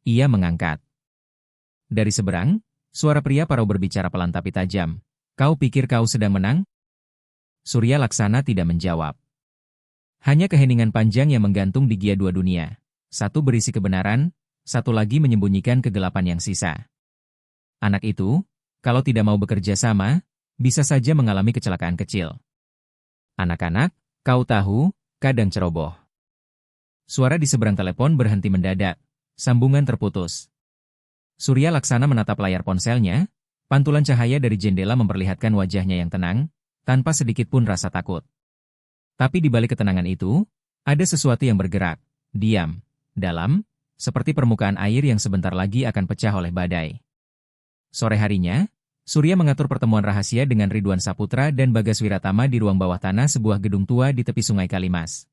Ia mengangkat. Dari seberang, suara pria parau berbicara pelan tapi tajam. Kau pikir kau sedang menang? Surya Laksana tidak menjawab. Hanya keheningan panjang yang menggantung di gia dua dunia. Satu berisi kebenaran, satu lagi menyembunyikan kegelapan yang sisa. Anak itu, kalau tidak mau bekerja sama, bisa saja mengalami kecelakaan kecil. Anak-anak, kau tahu, kadang ceroboh. Suara di seberang telepon berhenti mendadak, sambungan terputus. Surya Laksana menatap layar ponselnya, pantulan cahaya dari jendela memperlihatkan wajahnya yang tenang, tanpa sedikit pun rasa takut. Tapi di balik ketenangan itu, ada sesuatu yang bergerak, diam, dalam, seperti permukaan air yang sebentar lagi akan pecah oleh badai. Sore harinya, Surya mengatur pertemuan rahasia dengan Ridwan Saputra dan Bagas Wiratama di ruang bawah tanah sebuah gedung tua di tepi Sungai Kalimas.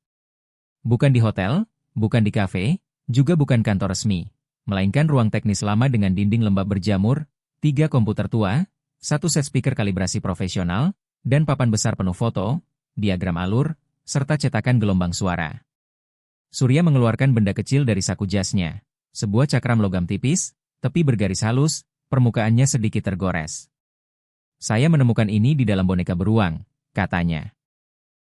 Bukan di hotel, bukan di kafe, juga bukan kantor resmi, melainkan ruang teknis lama dengan dinding lembab berjamur, 3 komputer tua, 1 set speaker kalibrasi profesional, dan papan besar penuh foto, diagram alur, serta cetakan gelombang suara. Surya mengeluarkan benda kecil dari saku jasnya, sebuah cakram logam tipis, tepi bergaris halus, permukaannya sedikit tergores. Saya menemukan ini di dalam boneka beruang, katanya.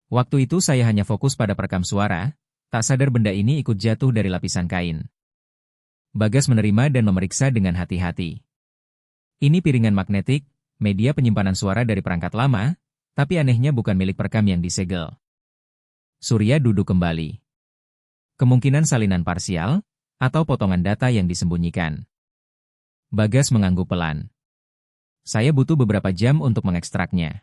Waktu itu saya hanya fokus pada perekam suara, tak sadar benda ini ikut jatuh dari lapisan kain. Bagas menerima dan memeriksa dengan hati-hati. Ini piringan magnetik, media penyimpanan suara dari perangkat lama, tapi anehnya bukan milik perekam yang disegel. Surya duduk kembali. Kemungkinan salinan parsial, atau potongan data yang disembunyikan. Bagas mengangguk pelan. Saya butuh beberapa jam untuk mengekstraknya.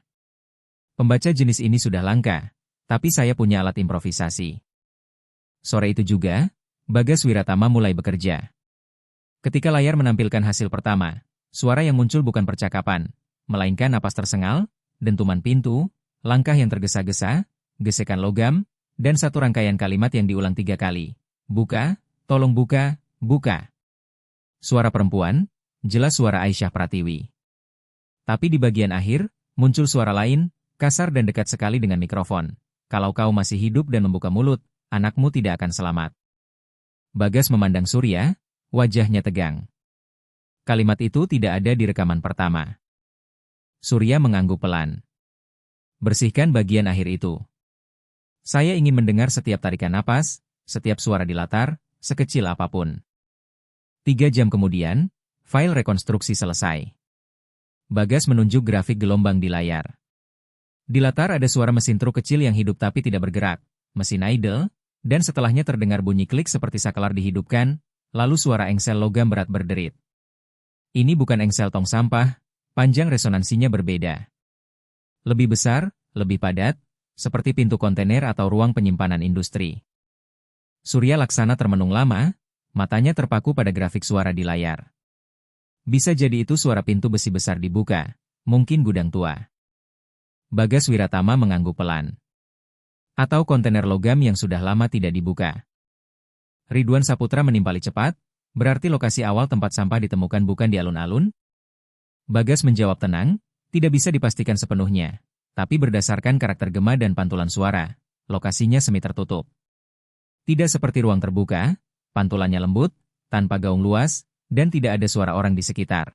Pembaca jenis ini sudah langka, tapi saya punya alat improvisasi. Sore itu juga, Bagas Wiratama mulai bekerja. Ketika layar menampilkan hasil pertama, suara yang muncul bukan percakapan, melainkan napas tersengal, dentuman pintu, langkah yang tergesa-gesa, gesekan logam, dan satu rangkaian kalimat yang diulang 3 kali. Buka, tolong buka, buka. Suara perempuan, jelas suara Aisyah Pratiwi. Tapi di bagian akhir, muncul suara lain, kasar dan dekat sekali dengan mikrofon. Kalau kau masih hidup dan membuka mulut, anakmu tidak akan selamat. Bagas memandang Surya, wajahnya tegang. Kalimat itu tidak ada di rekaman pertama. Surya mengangguk pelan. Bersihkan bagian akhir itu. Saya ingin mendengar setiap tarikan napas, setiap suara di latar, sekecil apapun. 3 jam kemudian, file rekonstruksi selesai. Bagas menunjuk grafik gelombang di layar. Di latar ada suara mesin truk kecil yang hidup tapi tidak bergerak, mesin idle, dan setelahnya terdengar bunyi klik seperti saklar dihidupkan, lalu suara engsel logam berat berderit. Ini bukan engsel tong sampah, panjang resonansinya berbeda. Lebih besar, lebih padat, seperti pintu kontainer atau ruang penyimpanan industri. Surya Laksana termenung lama, matanya terpaku pada grafik suara di layar. Bisa jadi itu suara pintu besi besar dibuka, mungkin gudang tua. Bagas Wiratama mengangguk pelan. Atau kontainer logam yang sudah lama tidak dibuka. Ridwan Saputra menimpali cepat, berarti lokasi awal tempat sampah ditemukan bukan di alun-alun? Bagas menjawab tenang, tidak bisa dipastikan sepenuhnya, tapi berdasarkan karakter gema dan pantulan suara, lokasinya semi tertutup. Tidak seperti ruang terbuka, pantulannya lembut, tanpa gaung luas, dan tidak ada suara orang di sekitar.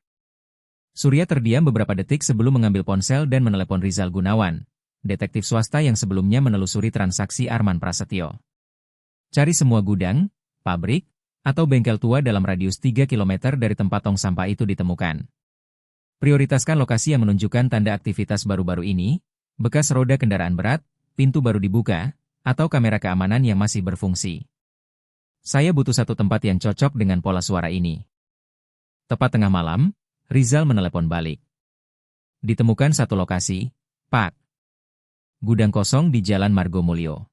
Surya terdiam beberapa detik sebelum mengambil ponsel dan menelepon Rizal Gunawan, detektif swasta yang sebelumnya menelusuri transaksi Arman Prasetyo. Cari semua gudang, pabrik, atau bengkel tua dalam radius 3 km dari tempat tong sampah itu ditemukan. Prioritaskan lokasi yang menunjukkan tanda aktivitas baru-baru ini, bekas roda kendaraan berat, pintu baru dibuka, atau kamera keamanan yang masih berfungsi. Saya butuh satu tempat yang cocok dengan pola suara ini. Tepat tengah malam, Rizal menelepon balik. Ditemukan satu lokasi, Pak. Gudang kosong di Jalan Margomulyo.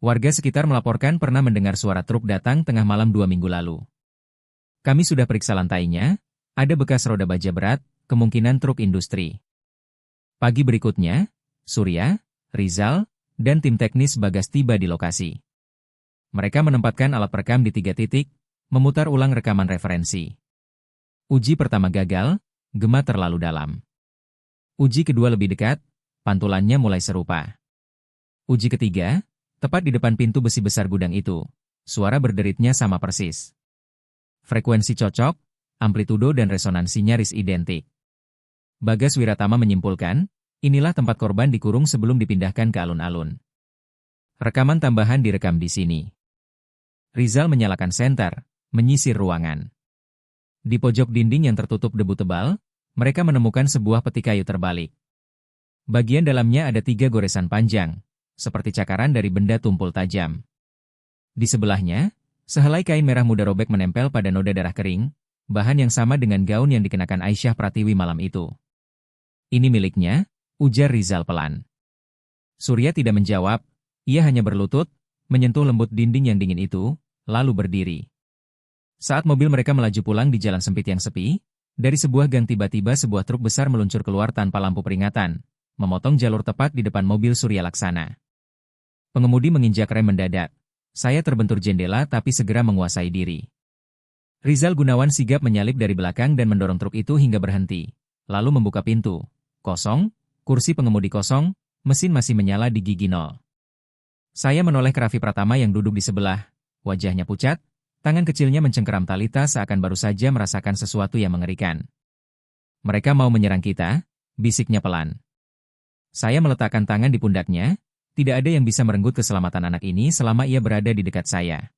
Warga sekitar melaporkan pernah mendengar suara truk datang tengah malam 2 minggu lalu. Kami sudah periksa lantainya, ada bekas roda baja berat, kemungkinan truk industri. Pagi berikutnya, Surya, Rizal, dan tim teknis Bagas tiba di lokasi. Mereka menempatkan alat perekam di 3 titik, memutar ulang rekaman referensi. Uji pertama gagal, gema terlalu dalam. Uji kedua lebih dekat, pantulannya mulai serupa. Uji ketiga, tepat di depan pintu besi besar gudang itu, suara berderitnya sama persis. Frekuensi cocok, amplitudo dan resonansi nyaris identik. Bagas Wiratama menyimpulkan, inilah tempat korban dikurung sebelum dipindahkan ke alun-alun. Rekaman tambahan direkam di sini. Rizal menyalakan senter, menyisir ruangan. Di pojok dinding yang tertutup debu tebal, mereka menemukan sebuah peti kayu terbalik. Bagian dalamnya ada 3 goresan panjang, seperti cakaran dari benda tumpul tajam. Di sebelahnya, sehelai kain merah muda robek menempel pada noda darah kering, bahan yang sama dengan gaun yang dikenakan Aisyah Pratiwi malam itu. Ini miliknya, ujar Rizal pelan. Surya tidak menjawab, ia hanya berlutut, menyentuh lembut dinding yang dingin itu, lalu berdiri. Saat mobil mereka melaju pulang di jalan sempit yang sepi, dari sebuah gang tiba-tiba sebuah truk besar meluncur keluar tanpa lampu peringatan, memotong jalur tepat di depan mobil Surya Laksana. Pengemudi menginjak rem mendadak. Saya terbentur jendela tapi segera menguasai diri. Rizal Gunawan sigap menyalip dari belakang dan mendorong truk itu hingga berhenti, lalu membuka pintu. Kosong, kursi pengemudi kosong, mesin masih menyala di gigi 0. Saya menoleh ke Raffi Pratama yang duduk di sebelah, wajahnya pucat, tangan kecilnya mencengkeram Talita seakan baru saja merasakan sesuatu yang mengerikan. Mereka mau menyerang kita, bisiknya pelan. Saya meletakkan tangan di pundaknya, tidak ada yang bisa merenggut keselamatan anak ini selama ia berada di dekat saya.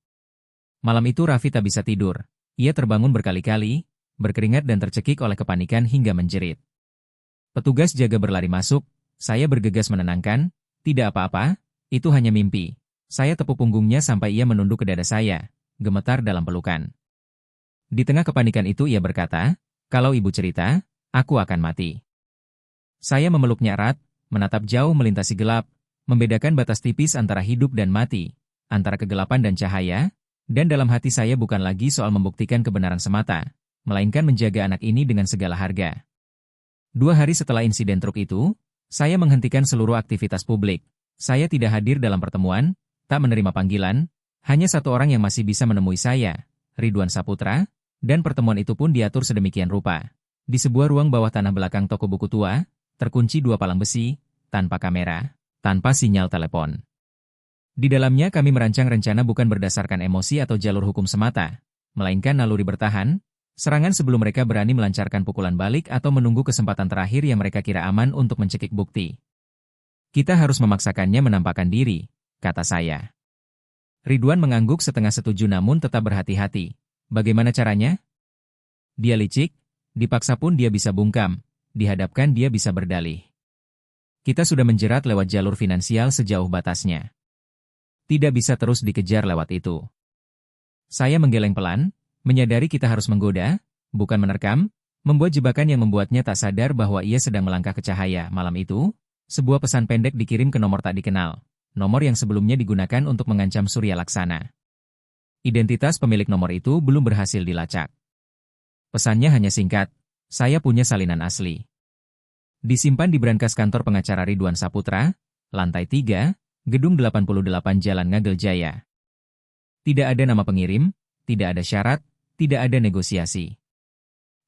Malam itu Raffi tak bisa tidur, ia terbangun berkali-kali, berkeringat dan tercekik oleh kepanikan hingga menjerit. Petugas jaga berlari masuk, saya bergegas menenangkan, tidak apa-apa, itu hanya mimpi. Saya tepuk punggungnya sampai ia menunduk ke dada saya, gemetar dalam pelukan. Di tengah kepanikan itu ia berkata, "Kalau ibu cerita, aku akan mati." Saya memeluknya erat, menatap jauh melintasi gelap, membedakan batas tipis antara hidup dan mati, antara kegelapan dan cahaya, dan dalam hati saya bukan lagi soal membuktikan kebenaran semata, melainkan menjaga anak ini dengan segala harga. 2 hari setelah insiden truk itu, saya menghentikan seluruh aktivitas publik. Saya tidak hadir dalam pertemuan, tak menerima panggilan, hanya satu orang yang masih bisa menemui saya, Ridwan Saputra, dan pertemuan itu pun diatur sedemikian rupa. Di sebuah ruang bawah tanah belakang toko buku tua, terkunci 2 palang besi, tanpa kamera, tanpa sinyal telepon. Di dalamnya kami merancang rencana bukan berdasarkan emosi atau jalur hukum semata, melainkan naluri bertahan, serangan sebelum mereka berani melancarkan pukulan balik atau menunggu kesempatan terakhir yang mereka kira aman untuk mencekik bukti. Kita harus memaksakannya menampakkan diri, kata saya. Ridwan mengangguk setengah setuju namun tetap berhati-hati. Bagaimana caranya? Dia licik, dipaksa pun dia bisa bungkam, dihadapkan dia bisa berdalih. Kita sudah menjerat lewat jalur finansial sejauh batasnya. Tidak bisa terus dikejar lewat itu. Saya menggeleng pelan, menyadari kita harus menggoda, bukan menerkam, membuat jebakan yang membuatnya tak sadar bahwa ia sedang melangkah ke cahaya. Malam itu, sebuah pesan pendek dikirim ke nomor tak dikenal, nomor yang sebelumnya digunakan untuk mengancam Surya Laksana. Identitas pemilik nomor itu belum berhasil dilacak. Pesannya hanya singkat, "Saya punya salinan asli." Disimpan di brankas kantor pengacara Ridwan Saputra, lantai 3, Gedung 88 Jalan Ngagel Jaya. Tidak ada nama pengirim, tidak ada syarat, tidak ada negosiasi.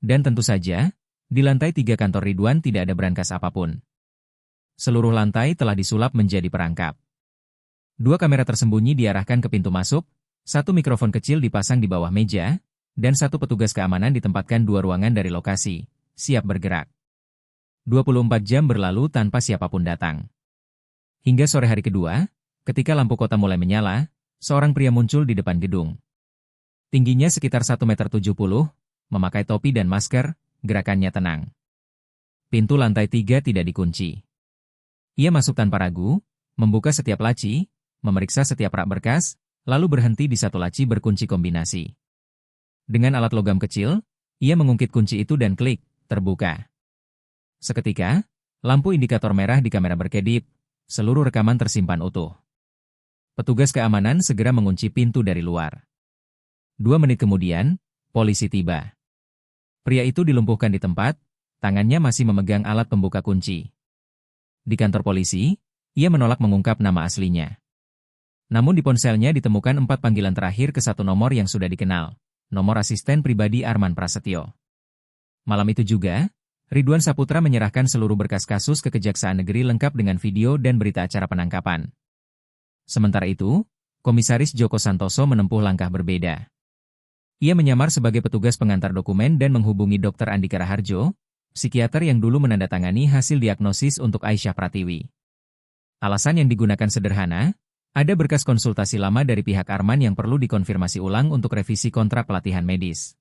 Dan tentu saja, di lantai 3 kantor Ridwan tidak ada brankas apapun. Seluruh lantai telah disulap menjadi perangkap. 2 kamera tersembunyi diarahkan ke pintu masuk, 1 mikrofon kecil dipasang di bawah meja, dan 1 petugas keamanan ditempatkan 2 ruangan dari lokasi, siap bergerak. 24 jam berlalu tanpa siapapun datang. Hingga sore hari kedua, ketika lampu kota mulai menyala, seorang pria muncul di depan gedung. Tingginya sekitar 1,70 m, memakai topi dan masker, gerakannya tenang. Pintu lantai 3 tidak dikunci. Ia masuk tanpa ragu, membuka setiap laci, memeriksa setiap rak berkas, lalu berhenti di satu laci berkunci kombinasi. Dengan alat logam kecil, ia mengungkit kunci itu dan klik, terbuka. Seketika, lampu indikator merah di kamera berkedip, seluruh rekaman tersimpan utuh. Petugas keamanan segera mengunci pintu dari luar. 2 menit kemudian, polisi tiba. Pria itu dilumpuhkan di tempat, tangannya masih memegang alat pembuka kunci. Di kantor polisi, ia menolak mengungkap nama aslinya. Namun di ponselnya ditemukan 4 panggilan terakhir ke 1 nomor yang sudah dikenal, nomor asisten pribadi Arman Prasetyo. Malam itu juga, Ridwan Saputra menyerahkan seluruh berkas kasus ke Kejaksaan Negeri lengkap dengan video dan berita acara penangkapan. Sementara itu, Komisaris Joko Santoso menempuh langkah berbeda. Ia menyamar sebagai petugas pengantar dokumen dan menghubungi Dr. Andika Raharjo, psikiater yang dulu menandatangani hasil diagnosis untuk Aisyah Pratiwi. Alasan yang digunakan sederhana, ada berkas konsultasi lama dari pihak Arman yang perlu dikonfirmasi ulang untuk revisi kontrak pelatihan medis.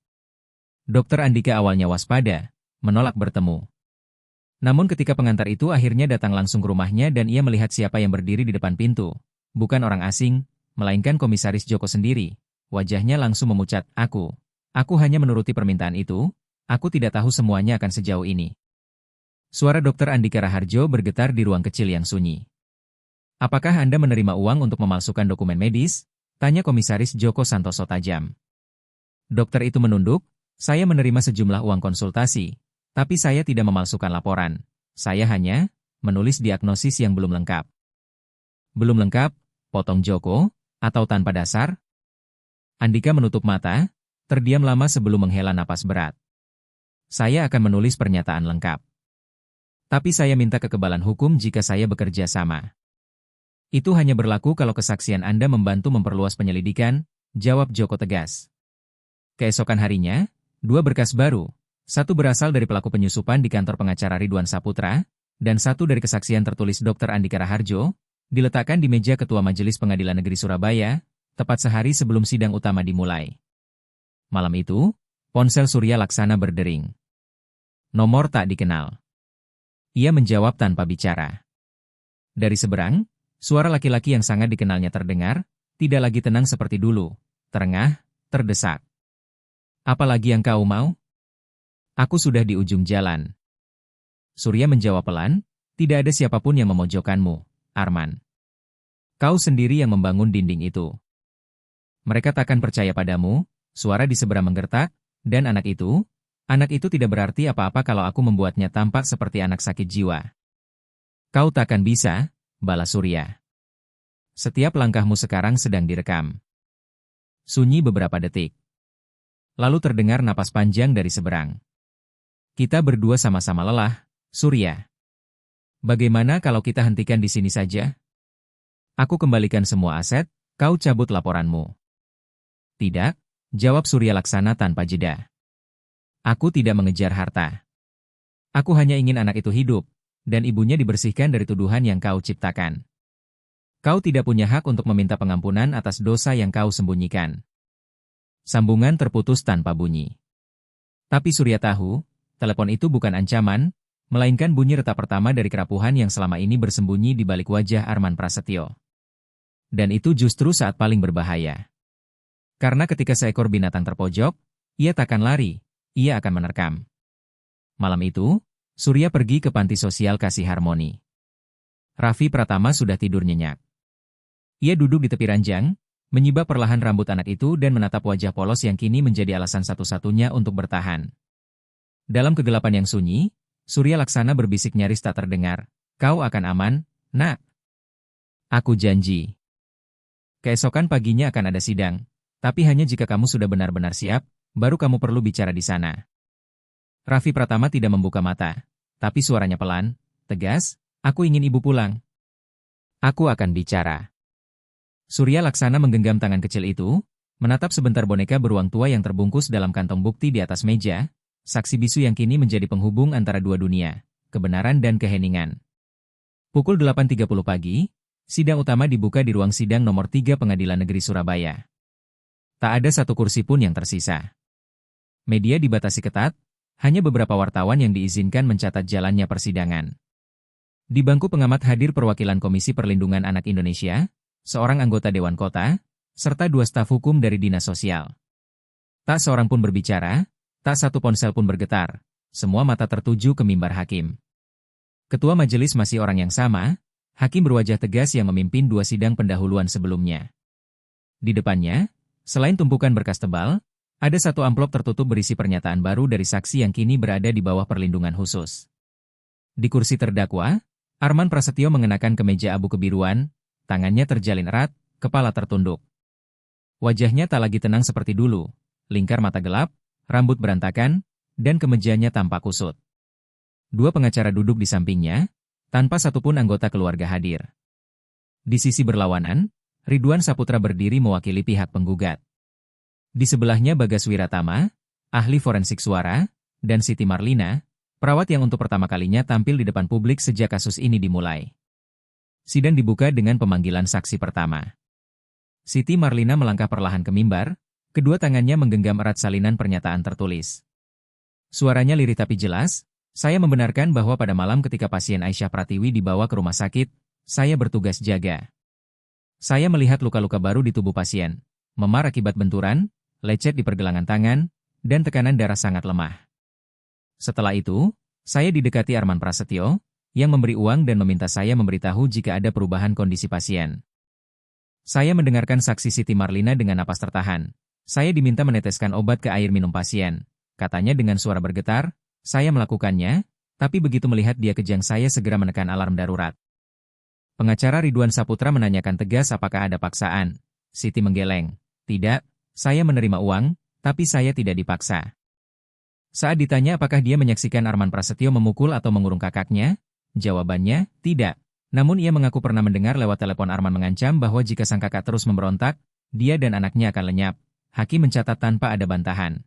Dr. Andika awalnya waspada, menolak bertemu. Namun ketika pengantar itu akhirnya datang langsung ke rumahnya dan ia melihat siapa yang berdiri di depan pintu, bukan orang asing, melainkan Komisaris Joko sendiri, wajahnya langsung memucat, Aku hanya menuruti permintaan itu, aku tidak tahu semuanya akan sejauh ini." Suara Dr. Andika Raharjo bergetar di ruang kecil yang sunyi. "Apakah Anda menerima uang untuk memalsukan dokumen medis?" tanya Komisaris Joko Santoso tajam. Dokter itu menunduk, "Saya menerima sejumlah uang konsultasi, tapi saya tidak memalsukan laporan. Saya hanya menulis diagnosis yang belum lengkap." "Belum lengkap?" potong Joko, "atau tanpa dasar?" Andika menutup mata, terdiam lama sebelum menghela napas berat. "Saya akan menulis pernyataan lengkap. Tapi saya minta kekebalan hukum jika saya bekerja sama." "Itu hanya berlaku kalau kesaksian Anda membantu memperluas penyelidikan," jawab Joko tegas. Keesokan harinya, 2 berkas baru, 1 berasal dari pelaku penyusupan di kantor pengacara Ridwan Saputra, dan 1 dari kesaksian tertulis Dr. Andika Raharjo, diletakkan di meja Ketua Majelis Pengadilan Negeri Surabaya, tepat sehari sebelum sidang utama dimulai. Malam itu, ponsel Surya Laksana berdering. Nomor tak dikenal. Ia menjawab tanpa bicara. Dari seberang, suara laki-laki yang sangat dikenalnya terdengar, tidak lagi tenang seperti dulu. terengah, terdesak. Apalagi yang kau mau? Aku sudah di ujung jalan. Surya menjawab pelan, tidak ada siapapun yang memojokkanmu, Arman. Kau sendiri yang membangun dinding itu. Mereka takkan percaya padamu, suara di seberang menggertak, dan anak itu tidak berarti apa-apa kalau aku membuatnya tampak seperti anak sakit jiwa. Kau takkan bisa, balas Surya. Setiap langkahmu sekarang sedang direkam. Sunyi beberapa detik. Lalu terdengar napas panjang dari seberang. Kita berdua sama-sama lelah, Surya. Bagaimana kalau kita hentikan di sini saja? Aku kembalikan semua aset, kau cabut laporanmu. Tidak, jawab Surya Laksana tanpa jeda. Aku tidak mengejar harta. Aku hanya ingin anak itu hidup, dan ibunya dibersihkan dari tuduhan yang kau ciptakan. Kau tidak punya hak untuk meminta pengampunan atas dosa yang kau sembunyikan. Sambungan terputus tanpa bunyi. Tapi Surya tahu, telepon itu bukan ancaman, melainkan bunyi retak pertama dari kerapuhan yang selama ini bersembunyi di balik wajah Arman Prasetyo. Dan itu justru saat paling berbahaya. Karena ketika seekor binatang terpojok, ia takkan lari, ia akan menerkam. Malam itu, Surya pergi ke panti sosial Kasih Harmoni. Raffi Pratama sudah tidur nyenyak. Ia duduk di tepi ranjang, menyibak perlahan rambut anak itu dan menatap wajah polos yang kini menjadi alasan satu-satunya untuk bertahan. Dalam kegelapan yang sunyi, Surya Laksana berbisik nyaris tak terdengar, "Kau akan aman, nak. Aku janji. Keesokan paginya akan ada sidang. Tapi hanya jika kamu sudah benar-benar siap, baru kamu perlu bicara di sana." Raffi Pratama tidak membuka mata, tapi suaranya pelan, tegas, "Aku ingin ibu pulang. Aku akan bicara." Surya Laksana menggenggam tangan kecil itu, menatap sebentar boneka beruang tua yang terbungkus dalam kantong bukti di atas meja, saksi bisu yang kini menjadi penghubung antara dua dunia, kebenaran dan keheningan. Pukul 8.30 pagi, sidang utama dibuka di ruang sidang nomor 3 Pengadilan Negeri Surabaya. Tak ada satu kursi pun yang tersisa. Media dibatasi ketat, hanya beberapa wartawan yang diizinkan mencatat jalannya persidangan. Di bangku pengamat hadir perwakilan Komisi Perlindungan Anak Indonesia, seorang anggota Dewan Kota, serta 2 staf hukum dari Dinas Sosial. Tak seorang pun berbicara, tak satu ponsel pun bergetar, semua mata tertuju ke mimbar hakim. Ketua majelis masih orang yang sama, hakim berwajah tegas yang memimpin 2 sidang pendahuluan sebelumnya. Di depannya, selain tumpukan berkas tebal, ada satu amplop tertutup berisi pernyataan baru dari saksi yang kini berada di bawah perlindungan khusus. Di kursi terdakwa, Arman Prasetyo mengenakan kemeja abu kebiruan, tangannya terjalin erat, kepala tertunduk. Wajahnya tak lagi tenang seperti dulu, lingkar mata gelap, rambut berantakan, dan kemejanya tampak kusut. 2 pengacara duduk di sampingnya, tanpa satupun anggota keluarga hadir. Di sisi berlawanan, Ridwan Saputra berdiri mewakili pihak penggugat. Di sebelahnya Bagas Wiratama, ahli forensik suara, dan Siti Marlina, perawat yang untuk pertama kalinya tampil di depan publik sejak kasus ini dimulai. Sidang dibuka dengan pemanggilan saksi pertama. Siti Marlina melangkah perlahan ke mimbar, kedua tangannya menggenggam erat salinan pernyataan tertulis. Suaranya lirih tapi jelas, "Saya membenarkan bahwa pada malam ketika pasien Aisyah Pratiwi dibawa ke rumah sakit, saya bertugas jaga. Saya melihat luka-luka baru di tubuh pasien, memar akibat benturan, lecet di pergelangan tangan, dan tekanan darah sangat lemah. Setelah itu, saya didekati Arman Prasetyo, yang memberi uang dan meminta saya memberitahu jika ada perubahan kondisi pasien. Saya mendengarkan saksi Siti Marlina dengan napas tertahan. Saya diminta meneteskan obat ke air minum pasien. Katanya dengan suara bergetar, saya melakukannya, tapi begitu melihat dia kejang saya segera menekan alarm darurat." Pengacara Ridwan Saputra menanyakan tegas apakah ada paksaan. Siti menggeleng. "Tidak, saya menerima uang, tapi saya tidak dipaksa." Saat ditanya apakah dia menyaksikan Arman Prasetyo memukul atau mengurung kakaknya, jawabannya, tidak. Namun ia mengaku pernah mendengar lewat telepon Arman mengancam bahwa jika sang kakak terus memberontak, dia dan anaknya akan lenyap. Hakim mencatat tanpa ada bantahan.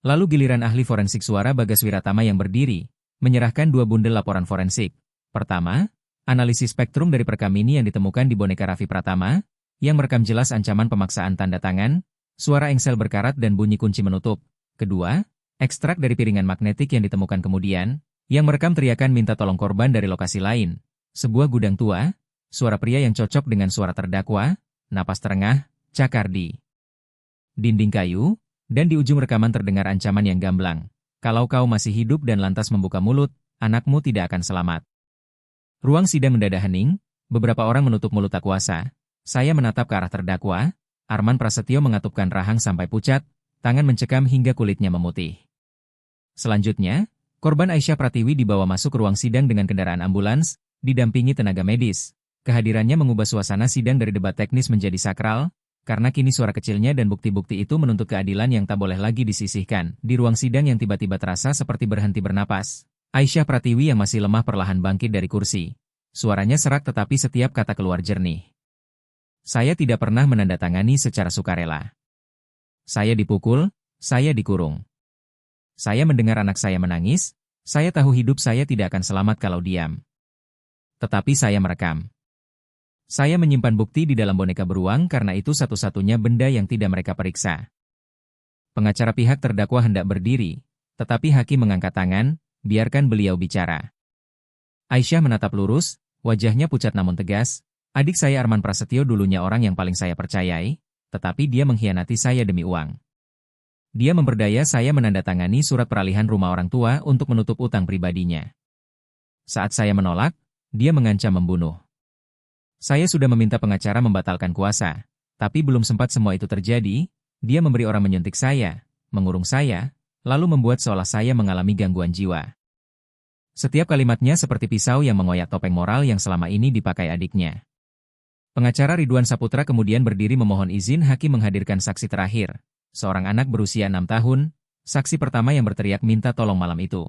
Lalu giliran ahli forensik suara Bagas Wiratama yang berdiri, menyerahkan 2 bundel laporan forensik. Pertama, analisis spektrum dari perekam ini yang ditemukan di boneka Raffi Pratama, yang merekam jelas ancaman pemaksaan tanda tangan, suara engsel berkarat dan bunyi kunci menutup. Kedua, ekstrak dari piringan magnetik yang ditemukan kemudian, yang merekam teriakan minta tolong korban dari lokasi lain. Sebuah gudang tua, suara pria yang cocok dengan suara terdakwa, napas terengah, Cakardi. dinding kayu, dan di ujung rekaman terdengar ancaman yang gamblang. Kalau kau masih hidup dan lantas membuka mulut, anakmu tidak akan selamat. Ruang sidang mendadak hening, beberapa orang menutup mulut tak kuasa. Saya menatap ke arah terdakwa, Arman Prasetyo mengatupkan rahang sampai pucat, tangan mencekam hingga kulitnya memutih. Selanjutnya, korban Aisyah Pratiwi dibawa masuk ke ruang sidang dengan kendaraan ambulans, didampingi tenaga medis. Kehadirannya mengubah suasana sidang dari debat teknis menjadi sakral, karena kini suara kecilnya dan bukti-bukti itu menuntut keadilan yang tak boleh lagi disisihkan. Di ruang sidang yang tiba-tiba terasa seperti berhenti bernapas, Aisyah Pratiwi yang masih lemah perlahan bangkit dari kursi. Suaranya serak tetapi setiap kata keluar jernih. Saya tidak pernah menandatangani secara sukarela. Saya dipukul, saya dikurung. Saya mendengar anak saya menangis, saya tahu hidup saya tidak akan selamat kalau diam. Tetapi saya merekam. Saya menyimpan bukti di dalam boneka beruang karena itu satu-satunya benda yang tidak mereka periksa. Pengacara pihak terdakwa hendak berdiri, tetapi hakim mengangkat tangan, biarkan beliau bicara. Aisyah menatap lurus, wajahnya pucat namun tegas. Adik saya Arman Prasetyo dulunya orang yang paling saya percayai, tetapi dia mengkhianati saya demi uang. Dia memberdaya saya menandatangani surat peralihan rumah orang tua untuk menutup utang pribadinya. Saat saya menolak, dia mengancam membunuh. Saya sudah meminta pengacara membatalkan kuasa, tapi belum sempat semua itu terjadi, dia memberi orang menyuntik saya, mengurung saya, lalu membuat seolah saya mengalami gangguan jiwa. Setiap kalimatnya seperti pisau yang mengoyak topeng moral yang selama ini dipakai adiknya. Pengacara Ridwan Saputra kemudian berdiri memohon izin hakim menghadirkan saksi terakhir, seorang anak berusia 6 tahun, saksi pertama yang berteriak minta tolong malam itu.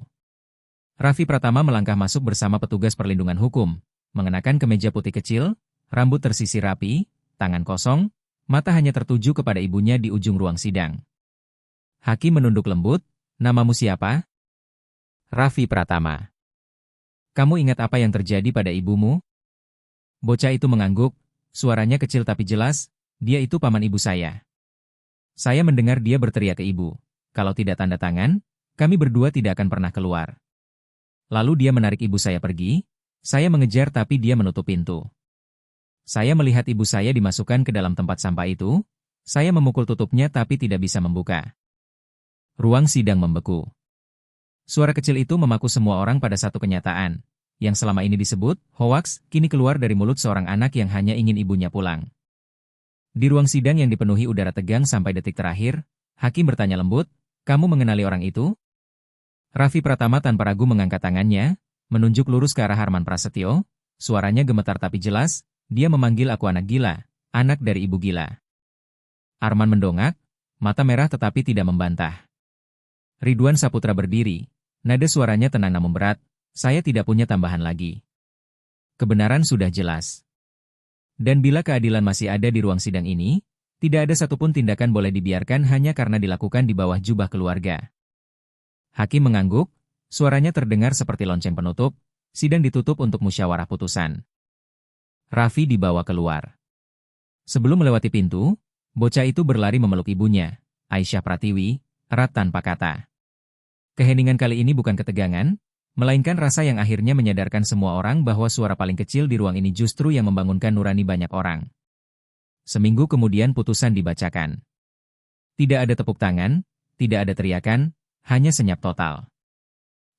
Raffi Pratama melangkah masuk bersama petugas perlindungan hukum, mengenakan kemeja putih kecil, rambut tersisir rapi, tangan kosong, mata hanya tertuju kepada ibunya di ujung ruang sidang. Hakim menunduk lembut, namamu siapa? Raffi Pratama. Kamu ingat apa yang terjadi pada ibumu? Bocah itu mengangguk, suaranya kecil tapi jelas, dia itu paman ibu saya. Saya mendengar dia berteriak ke ibu, kalau tidak tanda tangan, kami berdua tidak akan pernah keluar. Lalu dia menarik ibu saya pergi, saya mengejar tapi dia menutup pintu. Saya melihat ibu saya dimasukkan ke dalam tempat sampah itu, saya memukul tutupnya tapi tidak bisa membuka. Ruang sidang membeku. Suara kecil itu memaku semua orang pada satu kenyataan, yang selama ini disebut hoaks, kini keluar dari mulut seorang anak yang hanya ingin ibunya pulang. Di ruang sidang yang dipenuhi udara tegang sampai detik terakhir, hakim bertanya lembut, kamu mengenali orang itu? Raffi Pratama tanpa ragu mengangkat tangannya, menunjuk lurus ke arah Arman Prasetyo, suaranya gemetar tapi jelas, dia memanggil aku anak gila, anak dari ibu gila. Arman mendongak, mata merah tetapi tidak membantah. Ridwan Saputra berdiri, nada suaranya tenang namun berat, saya tidak punya tambahan lagi. Kebenaran sudah jelas. Dan bila keadilan masih ada di ruang sidang ini, tidak ada satupun tindakan boleh dibiarkan hanya karena dilakukan di bawah jubah keluarga. Hakim mengangguk, suaranya terdengar seperti lonceng penutup, sidang ditutup untuk musyawarah putusan. Raffi dibawa keluar. Sebelum melewati pintu, bocah itu berlari memeluk ibunya, Aisyah Pratiwi, erat tanpa kata. Keheningan kali ini bukan ketegangan, melainkan rasa yang akhirnya menyadarkan semua orang bahwa suara paling kecil di ruang ini justru yang membangunkan nurani banyak orang. Seminggu kemudian putusan dibacakan. Tidak ada tepuk tangan, tidak ada teriakan, hanya senyap total.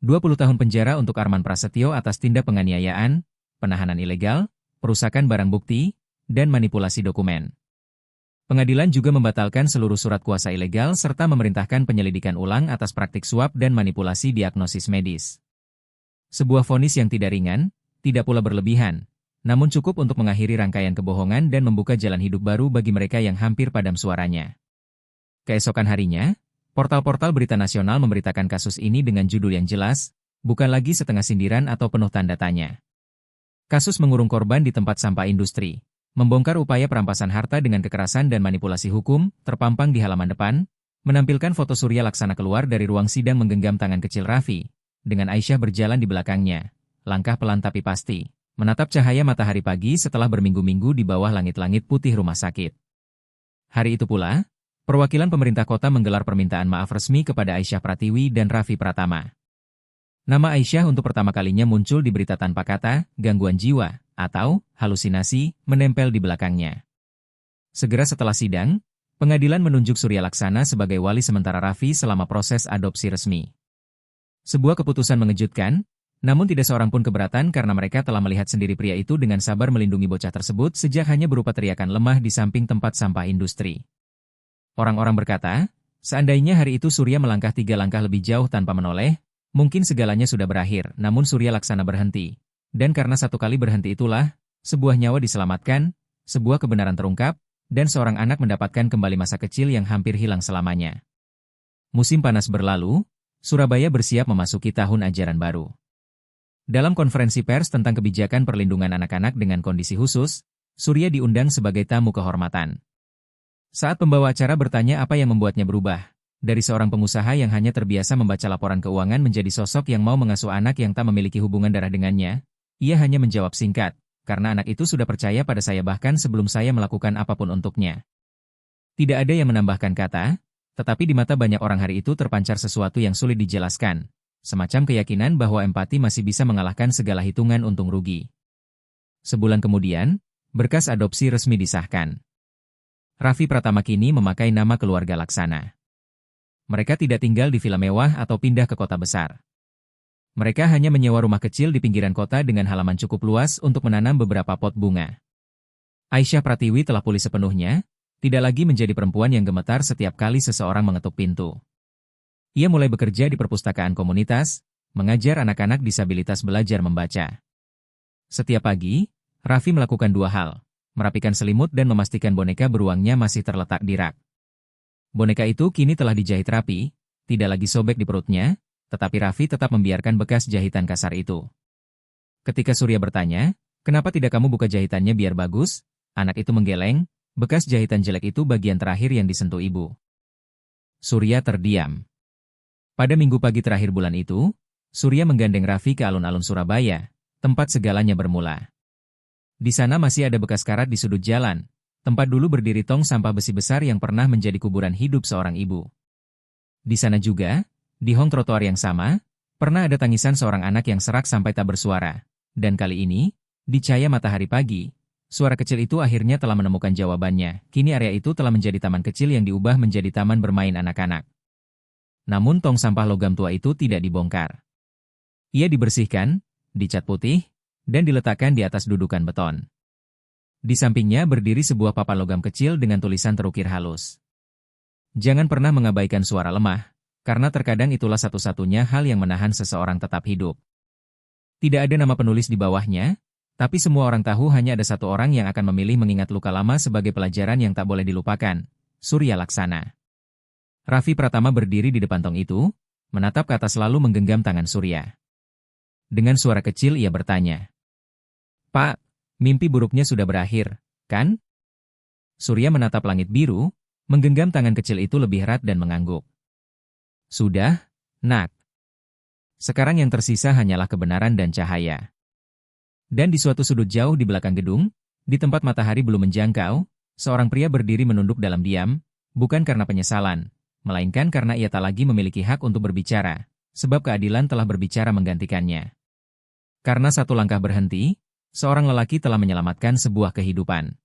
20 tahun penjara untuk Arman Prasetyo atas tindak penganiayaan, penahanan ilegal, perusakan barang bukti, dan manipulasi dokumen. Pengadilan juga membatalkan seluruh surat kuasa ilegal serta memerintahkan penyelidikan ulang atas praktik suap dan manipulasi diagnosis medis. Sebuah vonis yang tidak ringan, tidak pula berlebihan, namun cukup untuk mengakhiri rangkaian kebohongan dan membuka jalan hidup baru bagi mereka yang hampir padam suaranya. Keesokan harinya, portal-portal berita nasional memberitakan kasus ini dengan judul yang jelas, bukan lagi setengah sindiran atau penuh tanda tanya. Kasus mengurung korban di tempat sampah industri. Membongkar upaya perampasan harta dengan kekerasan dan manipulasi hukum, terpampang di halaman depan, menampilkan foto Surya Laksana keluar dari ruang sidang menggenggam tangan kecil Raffi, dengan Aisyah berjalan di belakangnya, langkah pelan tapi pasti, menatap cahaya matahari pagi setelah berminggu-minggu di bawah langit-langit putih rumah sakit. Hari itu pula, perwakilan pemerintah kota menggelar permintaan maaf resmi kepada Aisyah Pratiwi dan Raffi Pratama. Nama Aisyah untuk pertama kalinya muncul di berita tanpa kata, gangguan jiwa, atau halusinasi, menempel di belakangnya. Segera setelah sidang, Pengadilan menunjuk Surya Laksana sebagai wali sementara Raffi selama proses adopsi resmi. Sebuah keputusan mengejutkan, namun tidak seorang pun keberatan karena mereka telah melihat sendiri pria itu dengan sabar melindungi bocah tersebut sejak hanya berupa teriakan lemah di samping tempat sampah industri. Orang-orang berkata, seandainya hari itu Surya melangkah 3 langkah lebih jauh tanpa menoleh, mungkin segalanya sudah berakhir, namun Surya Laksana berhenti. Dan karena satu kali berhenti itulah, sebuah nyawa diselamatkan, sebuah kebenaran terungkap, dan seorang anak mendapatkan kembali masa kecil yang hampir hilang selamanya. Musim panas berlalu, Surabaya bersiap memasuki tahun ajaran baru. Dalam konferensi pers tentang kebijakan perlindungan anak-anak dengan kondisi khusus, Surya diundang sebagai tamu kehormatan. Saat pembawa acara bertanya apa yang membuatnya berubah, dari seorang pengusaha yang hanya terbiasa membaca laporan keuangan menjadi sosok yang mau mengasuh anak yang tak memiliki hubungan darah dengannya, ia hanya menjawab singkat, karena anak itu sudah percaya pada saya bahkan sebelum saya melakukan apapun untuknya. Tidak ada yang menambahkan kata, tetapi di mata banyak orang hari itu terpancar sesuatu yang sulit dijelaskan, semacam keyakinan bahwa empati masih bisa mengalahkan segala hitungan untung rugi. Sebulan kemudian, berkas adopsi resmi disahkan. Raffi Pratama kini memakai nama keluarga Laksana. Mereka tidak tinggal di villa mewah atau pindah ke kota besar. Mereka hanya menyewa rumah kecil di pinggiran kota dengan halaman cukup luas untuk menanam beberapa pot bunga. Aisyah Pratiwi telah pulih sepenuhnya, tidak lagi menjadi perempuan yang gemetar setiap kali seseorang mengetuk pintu. Ia mulai bekerja di perpustakaan komunitas, mengajar anak-anak disabilitas belajar membaca. Setiap pagi, Raffi melakukan 2 hal, merapikan selimut dan memastikan boneka beruangnya masih terletak di rak. Boneka itu kini telah dijahit rapi, tidak lagi sobek di perutnya, tetapi Raffi tetap membiarkan bekas jahitan kasar itu. Ketika Surya bertanya, kenapa tidak kamu buka jahitannya biar bagus? Anak itu menggeleng, bekas jahitan jelek itu bagian terakhir yang disentuh ibu. Surya terdiam. Pada minggu pagi terakhir bulan itu, Surya menggandeng Raffi ke alun-alun Surabaya, tempat segalanya bermula. Di sana masih ada bekas karat di sudut jalan, tempat dulu berdiri tong sampah besi besar yang pernah menjadi kuburan hidup seorang ibu. Di sana juga, di hong trotoar yang sama, pernah ada tangisan seorang anak yang serak sampai tak bersuara. Dan kali ini, di cahaya matahari pagi, suara kecil itu akhirnya telah menemukan jawabannya. Kini area itu telah menjadi taman kecil yang diubah menjadi taman bermain anak-anak. Namun tong sampah logam tua itu tidak dibongkar. Ia dibersihkan, dicat putih, dan diletakkan di atas dudukan beton. Di sampingnya berdiri sebuah papan logam kecil dengan tulisan terukir halus. Jangan pernah mengabaikan suara lemah, karena terkadang itulah satu-satunya hal yang menahan seseorang tetap hidup. Tidak ada nama penulis di bawahnya, tapi semua orang tahu hanya ada satu orang yang akan memilih mengingat luka lama sebagai pelajaran yang tak boleh dilupakan, Surya Laksana. Raffi Pratama berdiri di depan tong itu, menatap ke atas lalu menggenggam tangan Surya. Dengan suara kecil ia bertanya, "Pak, mimpi buruknya sudah berakhir, kan?" Surya menatap langit biru, menggenggam tangan kecil itu lebih erat dan mengangguk. "Sudah, Nak. Sekarang yang tersisa hanyalah kebenaran dan cahaya." Dan di suatu sudut jauh di belakang gedung, di tempat matahari belum menjangkau, seorang pria berdiri menunduk dalam diam, bukan karena penyesalan, melainkan karena ia tak lagi memiliki hak untuk berbicara, sebab keadilan telah berbicara menggantikannya. Karena satu langkah berhenti, seorang lelaki telah menyelamatkan sebuah kehidupan.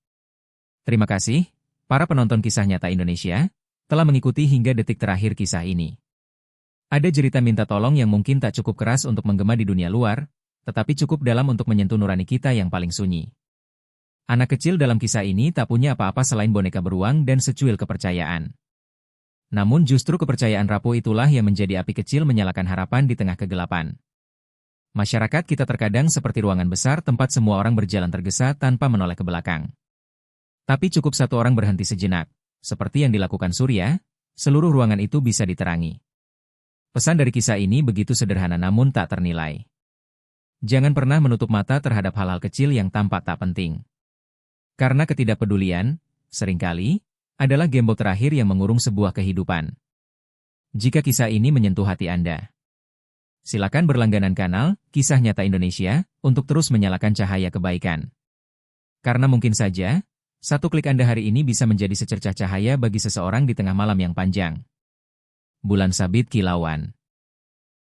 Terima kasih, para penonton kisah nyata Indonesia, telah mengikuti hingga detik terakhir kisah ini. Ada jeritan minta tolong yang mungkin tak cukup keras untuk menggema di dunia luar, tetapi cukup dalam untuk menyentuh nurani kita yang paling sunyi. Anak kecil dalam kisah ini tak punya apa-apa selain boneka beruang dan secuil kepercayaan. Namun justru kepercayaan rapuh itulah yang menjadi api kecil menyalakan harapan di tengah kegelapan. Masyarakat kita terkadang seperti ruangan besar tempat semua orang berjalan tergesa tanpa menoleh ke belakang. Tapi cukup satu orang berhenti sejenak, seperti yang dilakukan Surya, seluruh ruangan itu bisa diterangi. Pesan dari kisah ini begitu sederhana namun tak ternilai. Jangan pernah menutup mata terhadap hal-hal kecil yang tampak tak penting. Karena ketidakpedulian, seringkali, adalah gembok terakhir yang mengurung sebuah kehidupan. Jika kisah ini menyentuh hati Anda, silakan berlangganan kanal Kisah Nyata Indonesia untuk terus menyalakan cahaya kebaikan. Karena mungkin saja, satu klik Anda hari ini bisa menjadi secercah cahaya bagi seseorang di tengah malam yang panjang. Bulan Sabit Kilauan.